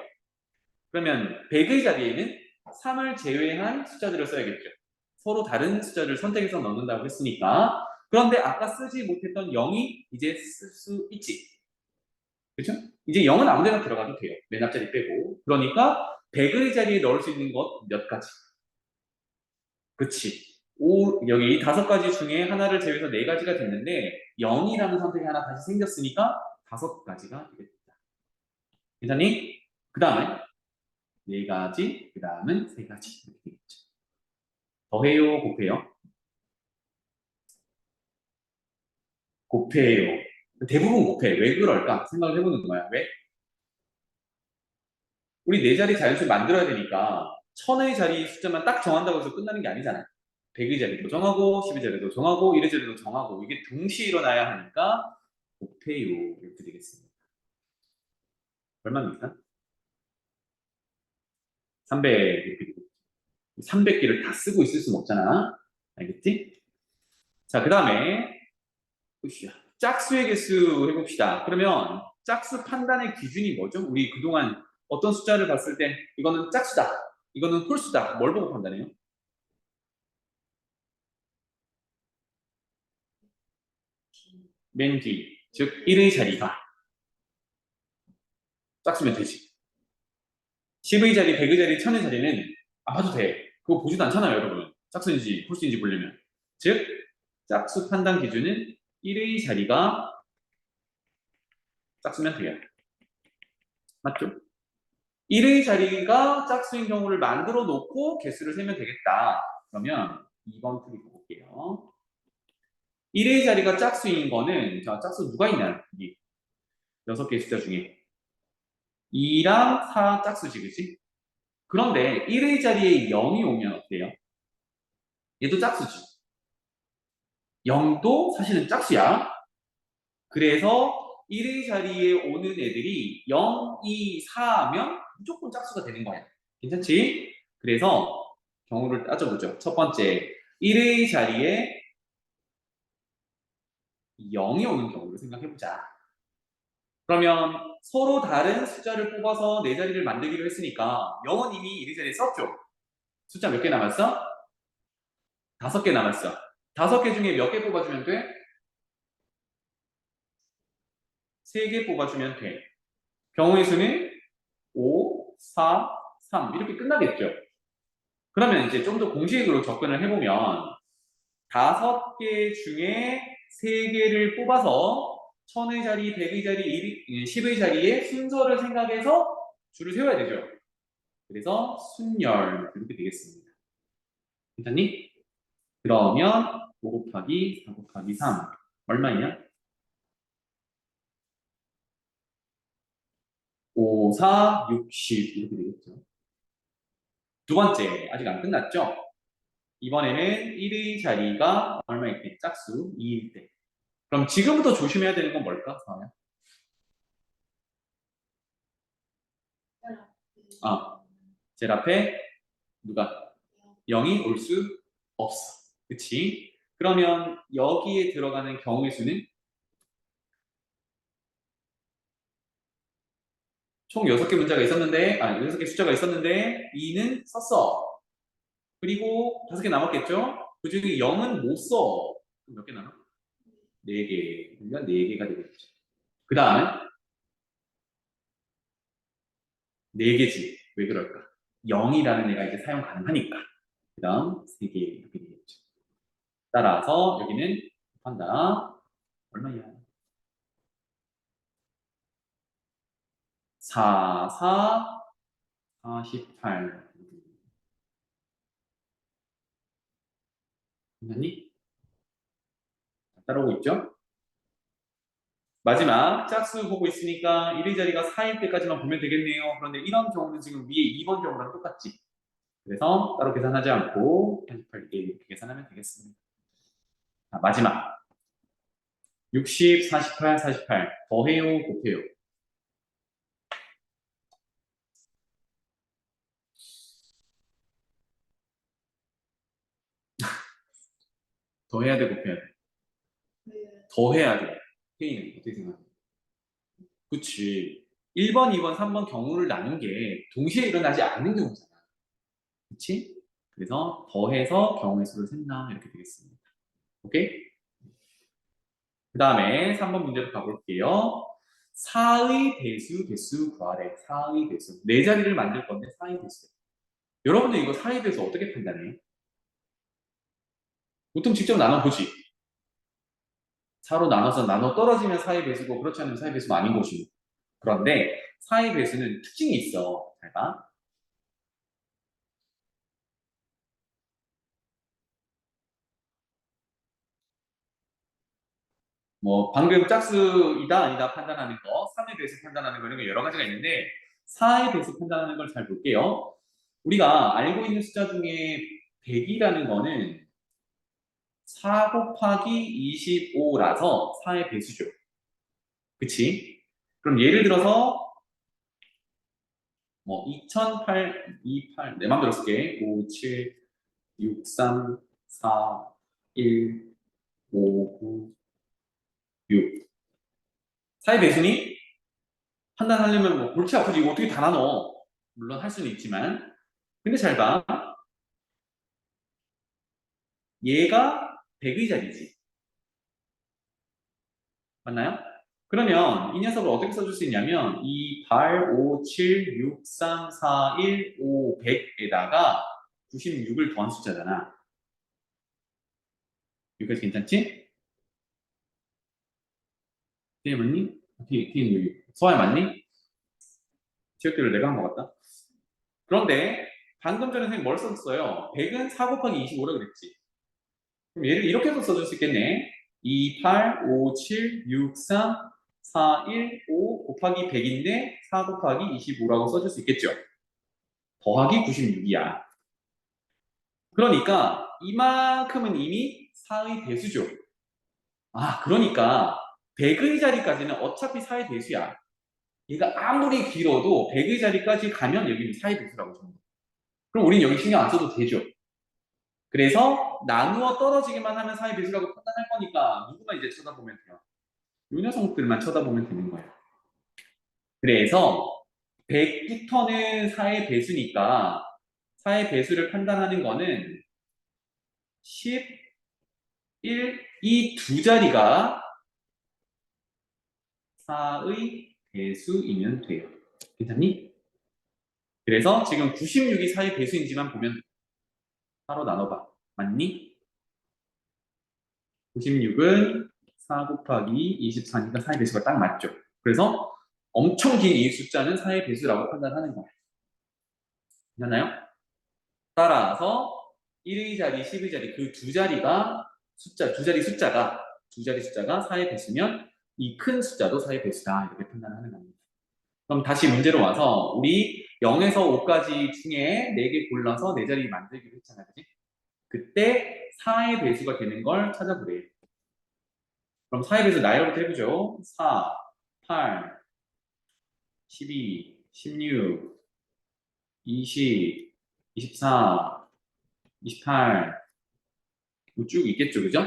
그러면 100의 자리에는 3을 제외한 숫자들을 써야겠죠. 서로 다른 숫자를 선택해서 넣는다고 했으니까. 그런데 아까 쓰지 못했던 0이 이제 쓸 수 있지. 그렇죠? 이제 0은 아무 데나 들어가도 돼요. 맨 앞자리 빼고. 그러니까 100의 자리에 넣을 수 있는 것 몇 가지. 그치. 여기 5가지 중에 하나를 제외해서 4가지가 됐는데 0이라는 선택이 하나 다시 생겼으니까 5가지가 되겠다. 괜찮니? 그 다음에 4가지, 그 다음은 3가지. 이렇게 되겠죠. 더해요, 곱해요? 곱해요. 대부분 곱해. 왜 그럴까? 생각을 해보는 거야. 왜? 우리 4자리 자연수 만들어야 되니까 1000의 자리 숫자만 딱 정한다고 해서 끝나는 게 아니잖아요. 100의 자리도 정하고 10의 자리도 정하고 1의 자리도 정하고 이게 동시에 일어나야 하니까 곱해요. 이렇게 되겠습니다. 얼마입니까? 300 이렇게 되고 300개를 다 쓰고 있을 수는 없잖아. 알겠지? 자, 그 다음에 짝수의 개수 해봅시다. 그러면 짝수 판단의 기준이 뭐죠? 우리 그동안 어떤 숫자를 봤을 때 이거는 짝수다, 이거는 홀수다. 뭘 보고 판단해요? 맨 뒤, 즉 1의 자리가 짝수면 되지. 10의 자리, 100의 자리, 1000의 자리는 안 봐도 돼. 그거 보지도 않잖아요, 여러분. 짝수인지 홀수인지 보려면. 즉, 짝수 판단 기준은 1의 자리가 짝수면 돼요. 맞죠? 1의 자리가 짝수인 경우를 만들어 놓고 개수를 세면 되겠다. 그러면 2번 풀이 볼게요. 1의 자리가 짝수인 거는 자, 짝수 누가 있냐? 여기 6개의 숫자 중에 2랑 4 짝수지, 그치? 그런데 1의 자리에 0이 오면 어때요? 얘도 짝수지. 0도 사실은 짝수야. 그래서 1의 자리에 오는 애들이 0, 2, 4면 무조건 짝수가 되는 거야. 괜찮지? 그래서 경우를 따져보죠. 첫 번째, 1의 자리에 0이 오는 경우를 생각해보자. 그러면 서로 다른 숫자를 뽑아서 네 자리를 만들기로 했으니까 0은 이미 1의 자리에 썼죠. 숫자 몇 개 남았어? 5개 남았어. 5개 중에 몇 개 뽑아주면 돼? 3개 뽑아주면 돼. 경우의 수는 5, 4, 3 이렇게 끝나겠죠. 그러면 이제 좀 더 공식으로 접근을 해보면 5개 중에 3개를 뽑아서 1000의 자리, 100의 자리, 10의 자리에 순서를 생각해서 줄을 세워야 되죠. 그래서 순열 이렇게 되겠습니다. 괜찮니? 그러면 5 곱하기 4 곱하기 3 얼마냐? 5, 4, 60 이렇게 되겠죠. 두 번째, 아직 안 끝났죠? 이번에는 1의 자리가 얼마일 때? 짝수 2일 때. 그럼 지금부터 조심해야 되는 건 뭘까? 사야? 아, 제일 앞에 누가? 0이 올 수 없어. 그치? 그러면 여기에 들어가는 경우의 수는 총 6개 문자가 있었는데, 6개 숫자가 있었는데, 2는 썼어. 그리고 5개 남았겠죠? 그 중에 0은 못 써. 그럼 몇 개 남아? 4개. 그러니까 4개가 되겠죠. 그 다음은 4개지. 왜 그럴까? 0이라는 애가 이제 사용 가능하니까. 그 다음 3개 이렇게 되겠죠. 따라서 여기는 한다. 얼마야? 4, 4, 48. 괜찮니? 따라오고 있죠? 마지막 짝수 보고 있으니까 1의 자리가 4일 때까지만 보면 되겠네요. 그런데 이런 경우는 지금 위에 2번 경우랑 똑같지. 그래서 따로 계산하지 않고 88개 이렇게 계산하면 되겠습니다. 자, 마지막 60, 48, 48 더해요, 곱해요. 더해야 돼, 곱해야 돼? 더해야 돼. 회의는 어떻게 생각해? 그치. 1번, 2번, 3번 경우를 나눈 게 동시에 일어나지 않는 경우잖아. 그치? 그래서 더해서 경우의 수를 센다. 이렇게 되겠습니다. 오케이? 그 다음에 3번 문제로 가볼게요. 4의 배수, 개수 구하래. 4의 배수. 네 자리를 만들 건데 4의 배수. 여러분들 이거 4의 배수 어떻게 판단해? 보통 직접 나눠보지. 4로 나눠서 나눠 떨어지면 4의 배수고 그렇지 않으면 4의 배수가 아닌 것이고. 그런데 4의 배수는 특징이 있어. 잘 봐. 뭐 방금 짝수이다 아니다 판단하는 거, 3의 배수 판단하는 거 이런 거 여러 가지가 있는데 4의 배수 판단하는 걸 잘 볼게요. 우리가 알고 있는 숫자 중에 100이라는 거는 4 곱하기 25라서 4의 배수죠. 그치? 그럼 예를 들어서 뭐 2008, 28, 내 맘대로 쓸게. 5, 7, 6, 3, 4, 1, 5, 9, 6. 4의 배수니? 판단하려면 뭐 골치 아프지 이거 어떻게 다 나눠? 물론 할 수는 있지만 근데 잘 봐. 얘가 100의 자리지. 맞나요? 그러면 이 녀석을 어떻게 써줄 수 있냐면 2, 8, 5, 7, 6, 3, 4, 1, 5, 100에다가 96을 더한 숫자잖아. 여기까지 괜찮지? 뒤에 맞니? 뒤에 여기 서화에 맞니? 지역들을 내가 한 것 같다. 그런데 방금 전에 선생님 뭘 썼어요? 100은 4 곱하기 25라고 그랬지. 그럼 얘를 이렇게도 써줄 수 있겠네. 2, 8, 5, 7, 6, 3, 4, 1, 5 곱하기 100인데 4 곱하기 25라고 써줄 수 있겠죠. 더하기 96이야. 그러니까 이만큼은 이미 4의 배수죠. 아, 그러니까 100의 자리까지는 어차피 4의 배수야. 얘가 아무리 길어도 100의 자리까지 가면 여기는 4의 배수라고 적는 거야. 그럼 우린 여기 신경 안 써도 되죠. 그래서 나누어 떨어지기만 하면 4의 배수라고 판단할 거니까 누구만 이제 쳐다보면 돼요. 요 녀석들만 쳐다보면 되는 거예요. 그래서 100부터는 4의 배수니까 4의 배수를 판단하는 거는 10, 1, 이 두 자리가 4의 배수이면 돼요. 괜찮니? 그래서 지금 96이 4의 배수인지만 보면 4로 나눠봐. 맞니? 96은 4 곱하기 24니까 4의 배수가 딱 맞죠. 그래서 엄청 긴 이 숫자는 4의 배수라고 판단하는 거예요. 괜찮나요? 따라서 1의 자리, 10의 자리 그 두 자리가 두 자리 숫자가 4의 배수면 이 큰 숫자도 4의 배수다 이렇게 판단하는 겁니다. 그럼 다시 문제로 와서 우리 0에서 5까지 중에 4개 골라서 4자리 만들기로 했잖아요. 그치? 그때 4의 배수가 되는 걸 찾아보래요. 그럼 4의 배수 나열부터 해보죠. 4, 8, 12, 16, 20, 24, 28, 뭐 쭉 있겠죠, 그죠?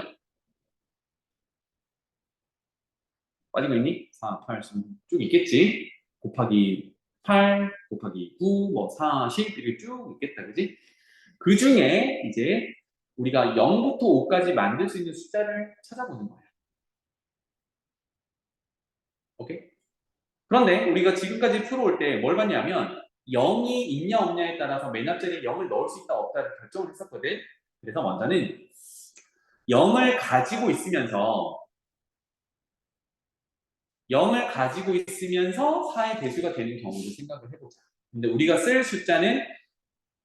빠진 거 있니? 4, 8, 16쭉 있겠지? 곱하기 8, 곱하기 9, 뭐 40 이렇게 쭉 있겠다, 그지? 그 중에 이제 우리가 0부터 5까지 만들 수 있는 숫자를 찾아보는 거야. 오케이? 그런데 우리가 지금까지 풀어올 때 뭘 봤냐면 0이 있냐 없냐에 따라서 맨 앞자리에 0을 넣을 수 있다 없다를 결정을 했었거든. 그래서 먼저는 0을 가지고 있으면서 0을 가지고 있으면서 4의 배수가 되는 경우를 생각을 해보자. 근데 우리가 쓸 숫자는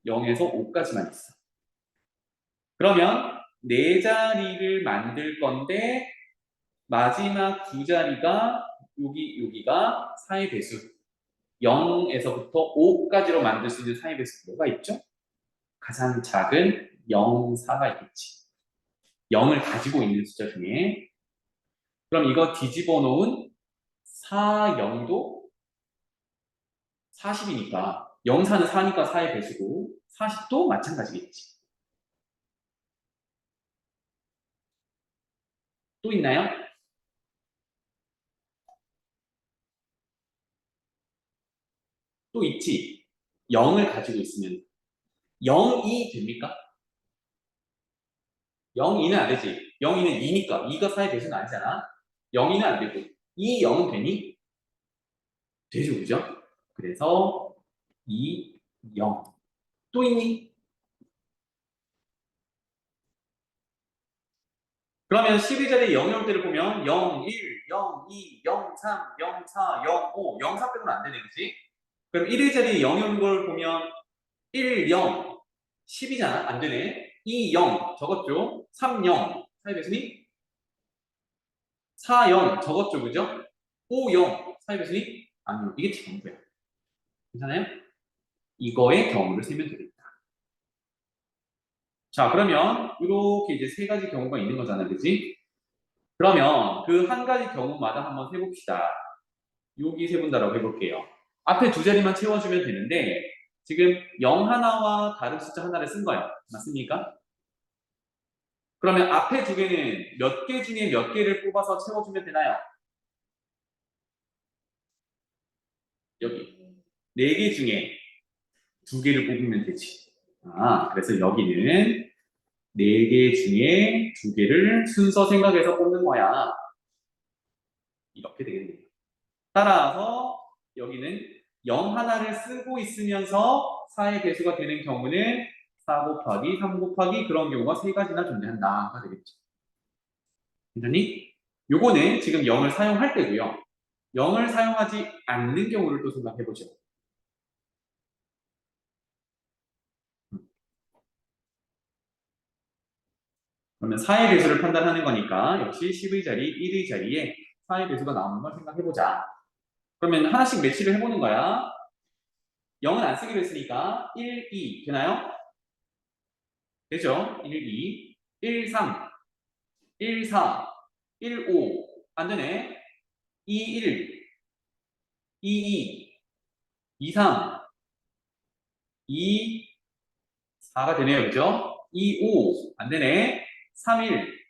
0에서 5까지만 있어. 그러면 네 자리를 만들 건데 마지막 두 자리가 여기가 4의 배수 0에서부터 5까지로 만들 수 있는 4의 배수 뭐가 있죠? 가장 작은 0, 4가 있겠지. 0을 가지고 있는 숫자 중에 그럼 이거 뒤집어 놓은 4, 0도 40이니까 0, 4는 4니까 4의 배수고 40도 마찬가지겠지. 또 있나요? 또 있지. 0을 가지고 있으면 0이 됩니까? 0이는 안 되지. 0이는 2니까 2가 4의 배수는 아니잖아. 0이는 안 되고 2, 0은 되니? 되죠, 그죠? 그래서 2, 0. 또 있니? 그러면 12자리 0이 올 때를 보면 0, 1, 0, 2, 0, 3, 0, 4, 0, 5, 0, 4 빼고는 안 되네, 그치? 그럼 1일자리 0이 오는 걸 보면 1, 0, 10이잖아? 안 되네. 2, 0 적었죠? 3, 0 사이 배수니? 4, 0 적었죠, 그죠? 5, 0 사이 배수니? 아니요, 이게 전부야. 괜찮아요? 이거의 경우를 세면 되겠다. 자, 그러면 이렇게 이제 세 가지 경우가 있는 거잖아, 그지? 그러면 그 한 가지 경우마다 한번 세봅시다. 여기 세본다라고 해볼게요. 앞에 두 자리만 채워주면 되는데 지금 0 하나와 다른 숫자 하나를 쓴 거예요. 맞습니까? 그러면 앞에 두 개는 몇 개 중에 몇 개를 뽑아서 채워주면 되나요? 여기 네 개 중에 두 개를 뽑으면 되지. 그래서 여기는 네 개 중에 두 개를 순서 생각해서 뽑는 거야. 이렇게 되겠네요. 따라서 여기는 0 하나를 쓰고 있으면서 4의 배수가 되는 경우는 4 곱하기 3 곱하기 그런 경우가 세 가지나 존재한다가 되겠죠. 괜찮니? 요거는 지금 0을 사용할 때고요. 0을 사용하지 않는 경우를 또 생각해 보죠. 그러면 4의 배수를 판단하는 거니까 역시 10의 자리, 1의 자리에 4의 배수가 나오는 걸 생각해 보자. 그러면 하나씩 매치를 해보는 거야. 0은 안 쓰기로 했으니까 1, 2 되나요? 되죠? 1, 2, 1, 3, 1, 4, 1, 5 안 되네. 2, 1, 2, 2, 2, 3, 2, 4가 되네요. 그죠? 2, 5 안 되네. 3, 1,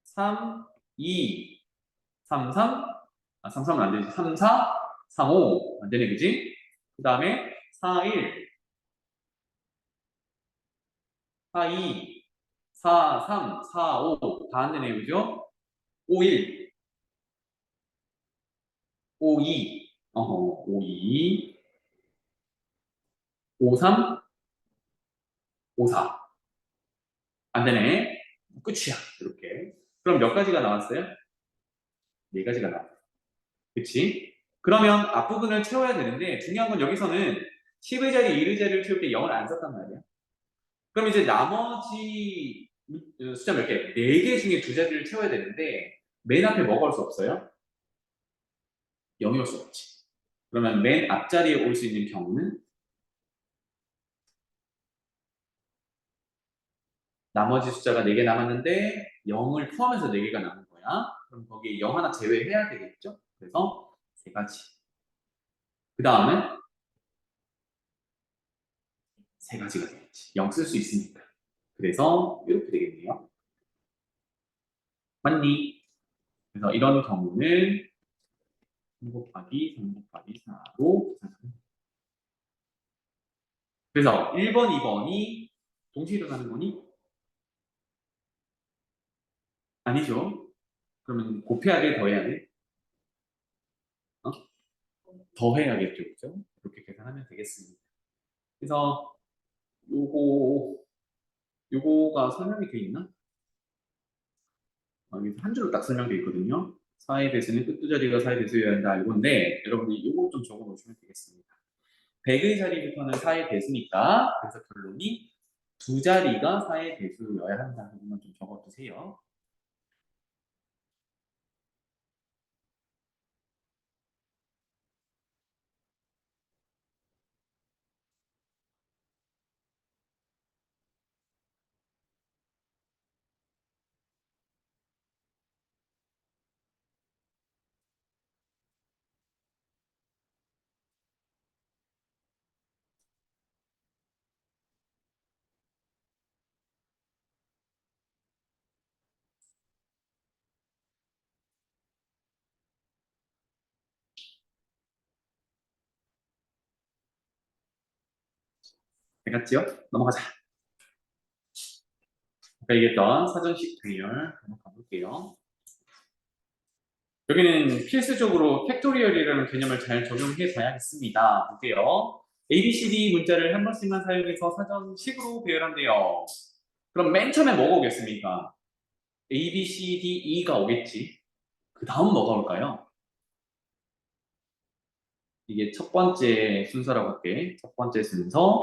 3, 2, 3, 3, 3, 3은 안 되지. 3, 4, 3, 5 안 되네. 그지? 그 다음에 4, 1, 4, 2, 4, 3, 4, 5 다 안 되네요. 그죠? 5, 1, 5, 2, 5, 2, 5, 3, 5, 4 안 되네. 끝이야. 이렇게. 그럼 몇 가지가 나왔어요? 네 가지가 나왔어요. 그치? 그러면 앞부분을 채워야 되는데 중요한 건 여기서는 10의 자리, 1의 자리를 채울 때 0을 안 썼단 말이야. 그럼 이제 나머지 숫자 몇 개? 4개 중에 두 자리를 채워야 되는데 맨 앞에 뭐가 올 수 없어요? 0이 올 수 없지. 그러면 맨 앞자리에 올 수 있는 경우는 나머지 숫자가 4개 남았는데 0을 포함해서 4개가 남은 거야. 그럼 거기에 0 하나 제외해야 되겠죠? 그래서 세 가지. 그 다음은 세 가지가 되겠지. 0 쓸 수 있으니까. 그래서 이렇게 되겠네요. 맞니? 그래서 이런 경우는 3 곱하기 3 곱하기 4로 계산합니다. 그래서 1번, 2번이 동시에 일어나는 거니? 아니죠. 그러면 곱해야 돼, 더해야 돼? 어? 더해야겠죠, 그죠? 이렇게 계산하면 되겠습니다. 그래서 요거, 요거가 설명이 돼 있나? 여기서 한 줄로 딱 설명돼 있거든요. 사의 배수는 끝두 자리가 사의 배수여야 한다 이건데 여러분이 요거 좀 적어 놓으시면 되겠습니다. 100의 자리부터는 사의 배수니까 그래서 결론이 두 자리가 사의 배수여야 한다는 부분만 좀 적어 두세요. 알겠지요? 넘어가자. 아까 얘기했던 사전식 배열 한번 가볼게요. 여기는 필수적으로 팩토리얼이라는 개념을 잘 적용해 줘야겠습니다. 볼게요. A, B, C, D 문자를 한 번씩만 사용해서 사전식으로 배열한대요. 그럼 맨 처음에 뭐가 오겠습니까? A, B, C, D, E가 오겠지. 그 다음 뭐가 올까요? 이게 첫 번째 순서라고 할게. 첫 번째 순서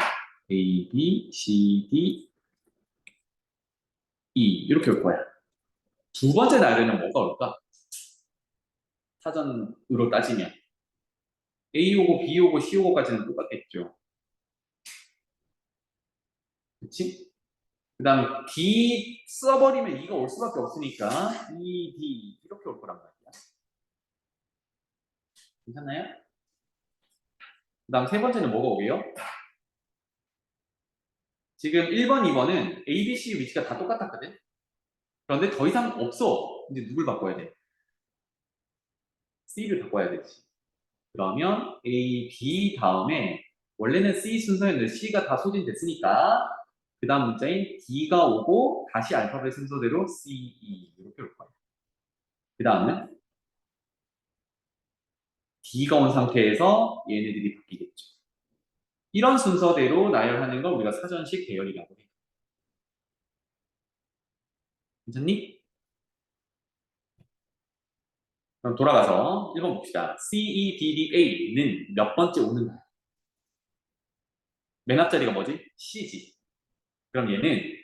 A, B, C, D, E 이렇게 올 거야. 두 번째 날에는 뭐가 올까? 사전으로 따지면 A 오고 B 오고 C 오고까지는 똑같겠죠. 그치? 그 다음 D 써버리면 E가 올 수밖에 없으니까 E, D 이렇게 올 거란 말이야. 괜찮나요? 그 다음 세 번째는 뭐가 오게요? 지금 1번, 2번은 A, B, C 위치가 다 똑같았거든? 그런데 더 이상 없어. 이제 누굴 바꿔야 돼? C를 바꿔야 되지. 그러면 A, B 다음에 원래는 C 순서였는데 C가 다 소진됐으니까 그 다음 문자인 D가 오고 다시 알파벳 순서대로 C, E 이렇게 올 거예요. 그 다음은 D가 온 상태에서 얘네들이 바뀌겠죠. 이런 순서대로 나열하는 걸 우리가 사전식 배열이라고 해요. 괜찮니? 그럼 돌아가서 1번 봅시다. C, E, D, D, A는 몇 번째 오는가요? 맨 앞자리가 뭐지? C지. 그럼 얘는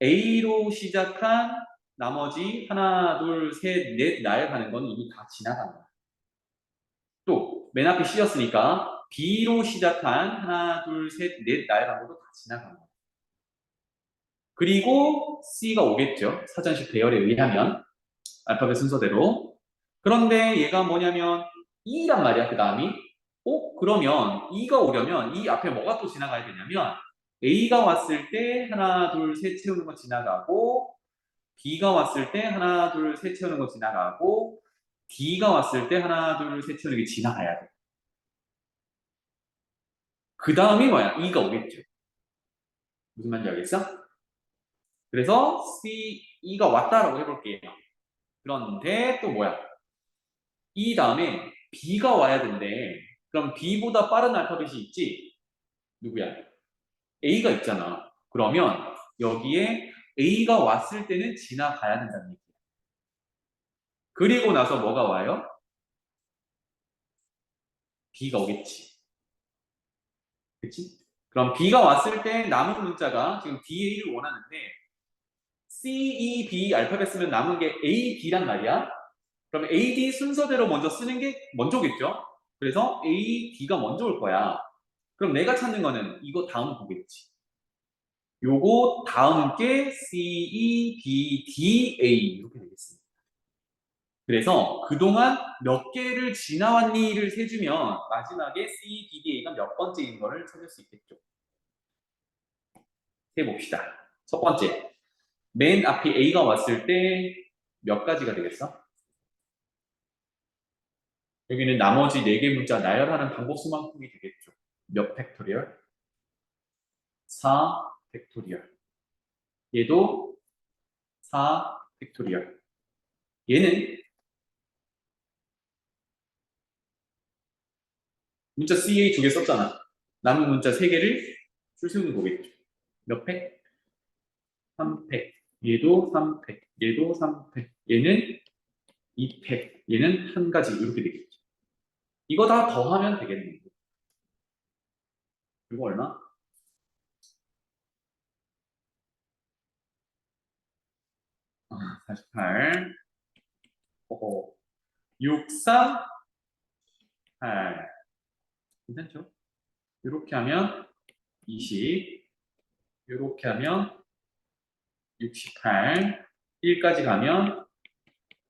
A로 시작한 나머지 하나, 둘, 셋, 넷 나열하는 건 이미 다 지나간 거야. 또 맨 앞에 C였으니까 B로 시작한 하나, 둘, 셋, 넷 나열한 것도 다 지나간 거야. 그리고 C가 오겠죠. 사전식 배열에 의하면 알파벳 순서대로. 그런데 얘가 뭐냐면 E란 말이야. 그 다음이 그러면 E가 오려면 이 앞에 뭐가 또 지나가야 되냐면 A가 왔을 때 하나, 둘, 셋 채우는 거 지나가고 B가 왔을 때 하나, 둘, 셋 채우는 거 지나가고 D가 왔을 때 하나, 둘, 셋 채우는 게 지나가야 돼. 그 다음이 뭐야? E가 오겠죠. 무슨 말인지 알겠어? 그래서 C, E가 왔다라고 해볼게요. 그런데 또 뭐야? E 다음에 B가 와야 된대. 그럼 B보다 빠른 알파벳이 있지? 누구야? A가 있잖아. 그러면 여기에 A가 왔을 때는 지나가야 된다는 얘기야. 그리고 나서 뭐가 와요? B가 오겠지. 그치? 그럼 B가 왔을 때 남은 문자가 지금 DA를 원하는데 C, E, B 알파벳 쓰면 남은 게 A, D란 말이야. 그럼 A, D 순서대로 먼저 쓰는 게 먼저겠죠? 그래서 A, D가 먼저 올 거야. 그럼 내가 찾는 거는 이거 다음 보겠지. 요거 다음 게 C, E, B, D, A 이렇게 되겠습니다. 그래서 그동안 몇 개를 지나왔니를 세주면 마지막에 C, E, B, D, A가 몇 번째인 거를 찾을 수 있겠죠. 해봅시다. 첫 번째, 맨 앞에 A가 왔을 때 몇 가지가 되겠어? 여기는 나머지 4개 문자 나열하는 방법 수만큼이 되겠죠. 몇 팩토리얼? 4 팩토리얼. 얘도 4 팩토리얼. 얘는 문자 CA 2개 썼잖아. 남은 문자 3개를 줄 세우는 거겠죠. 몇 팩? 3팩. 얘도 3팩. 얘도 3팩. 얘는 2팩. 얘는 한 가지 이렇게 되겠죠. 이거 다 더하면 되겠네요. 이거 얼마? 48. 6, 3, 8. 괜찮죠? 이렇게 하면 20. 이렇게 하면 68. 1까지 가면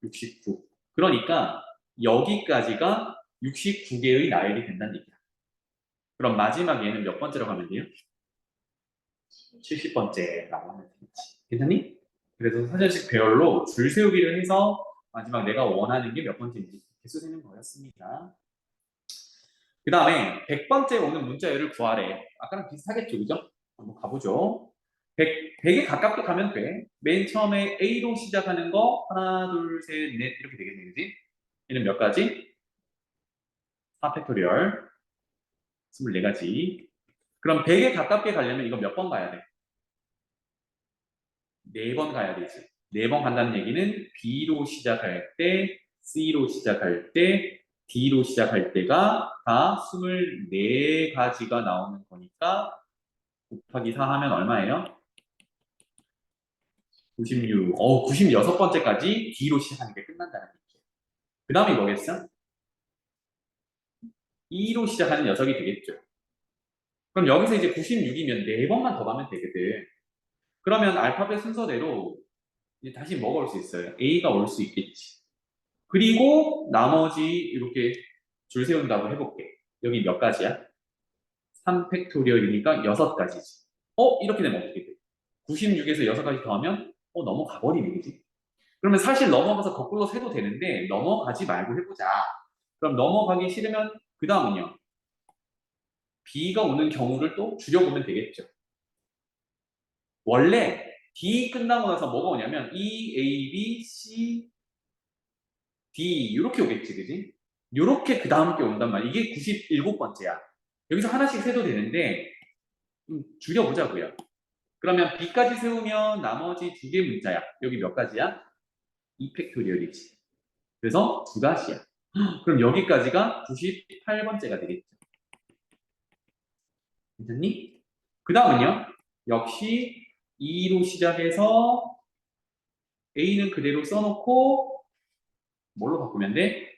69. 그러니까 여기까지가 69개의 나열이 된다는 얘기야. 그럼 마지막 얘는 몇 번째로 가면 돼요? 70번째라고 하면 되겠지. 괜찮니? 그래서 사전식 배열로 줄 세우기를 해서 마지막 내가 원하는 게 몇 번째인지 개수 세는 거였습니다. 그 다음에 100번째 오는 문자열을 구하래. 아까랑 비슷하겠죠, 그죠? 한번 가보죠. 100에 가깝게 가면 돼. 맨 처음에 A로 시작하는 거 하나, 둘, 셋, 넷 이렇게 되겠네, 그지? 얘는 몇 가지? 4팩토리얼 24가지. 그럼 100에 가깝게 가려면 이거 몇 번 가야 돼? 4번 가야 되지. 4번 간다는 얘기는 B로 시작할 때, C로 시작할 때, D로 시작할 때가 다 24가지가 나오는 거니까 곱하기 4 하면 얼마예요? 96. 96번째까지 D로 시작하는 게 끝난다는 얘기예요. 그 다음에 뭐겠어? E로 시작하는 녀석이 되겠죠. 그럼 여기서 이제 96이면 4번만 더 가면 되거든. 그러면 알파벳 순서대로 이제 다시 뭐가 올 수 있어요? A가 올 수 있겠지. 그리고 나머지 이렇게 줄 세운다고 해볼게. 여기 몇 가지야? 3팩토리얼이니까 6가지지. 이렇게 되면 어떻게 돼? 96에서 6가지 더하면 넘어가 버리네, 그지? 그러면 사실 넘어가서 거꾸로 세도 되는데 넘어가지 말고 해보자. 그럼 넘어가기 싫으면 그 다음은요. B가 오는 경우를 또 줄여보면 되겠죠. 원래 D 끝나고 나서 뭐가 오냐면 E, A, B, C, D 이렇게 오겠지, 그지? 이렇게 그 다음 게 온단 말이야. 이게 97번째야. 여기서 하나씩 세도 되는데 줄여보자고요. 그러면 B까지 세우면 나머지 2개 문자야. 여기 몇 가지야? 2팩토리얼이지. 그래서 2가지야. 그럼 여기까지가 98번째가 되겠죠. 괜찮니? 그 다음은요. 역시 2로 시작해서 A는 그대로 써놓고 뭘로 바꾸면 돼?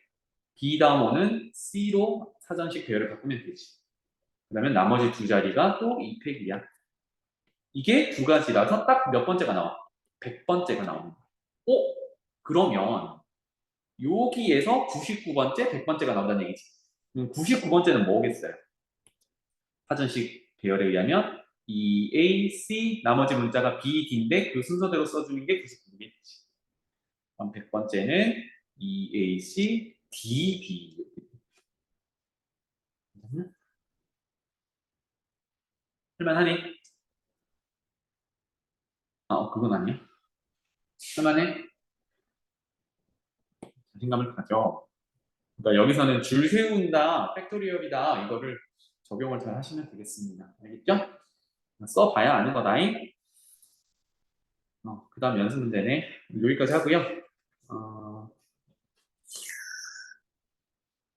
B 다음 오는 C로 사전식 배열을 바꾸면 되지. 그러면 나머지 2자리가 또 2팩이야. 이게 2가지라서 딱 몇 번째가 나와? 100번째가 나오는 거야. 그러면 여기에서 99번째, 100번째가 나온다는 얘기지. 99번째는 뭐겠어요? 사전식 배열에 의하면 E, A, C, 나머지 문자가 B, D인데 그 순서대로 써주는 게 99겠지. 그럼 100번째는 E, A, C, D, B. 할만하니? 그건 아니야. 할만해? 자신감을 가져. 그러니까 여기서는 줄 세운다, 팩토리얼이다, 이거를 적용을 잘 하시면 되겠습니다. 알겠죠? 써봐야 아는 거다잉. 그 다음 연습 문제네. 여기까지 하고요. 어,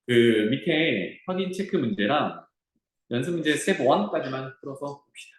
그 밑에 확인 체크 문제랑 연습 문제 스텝 1까지만 풀어서 봅시다.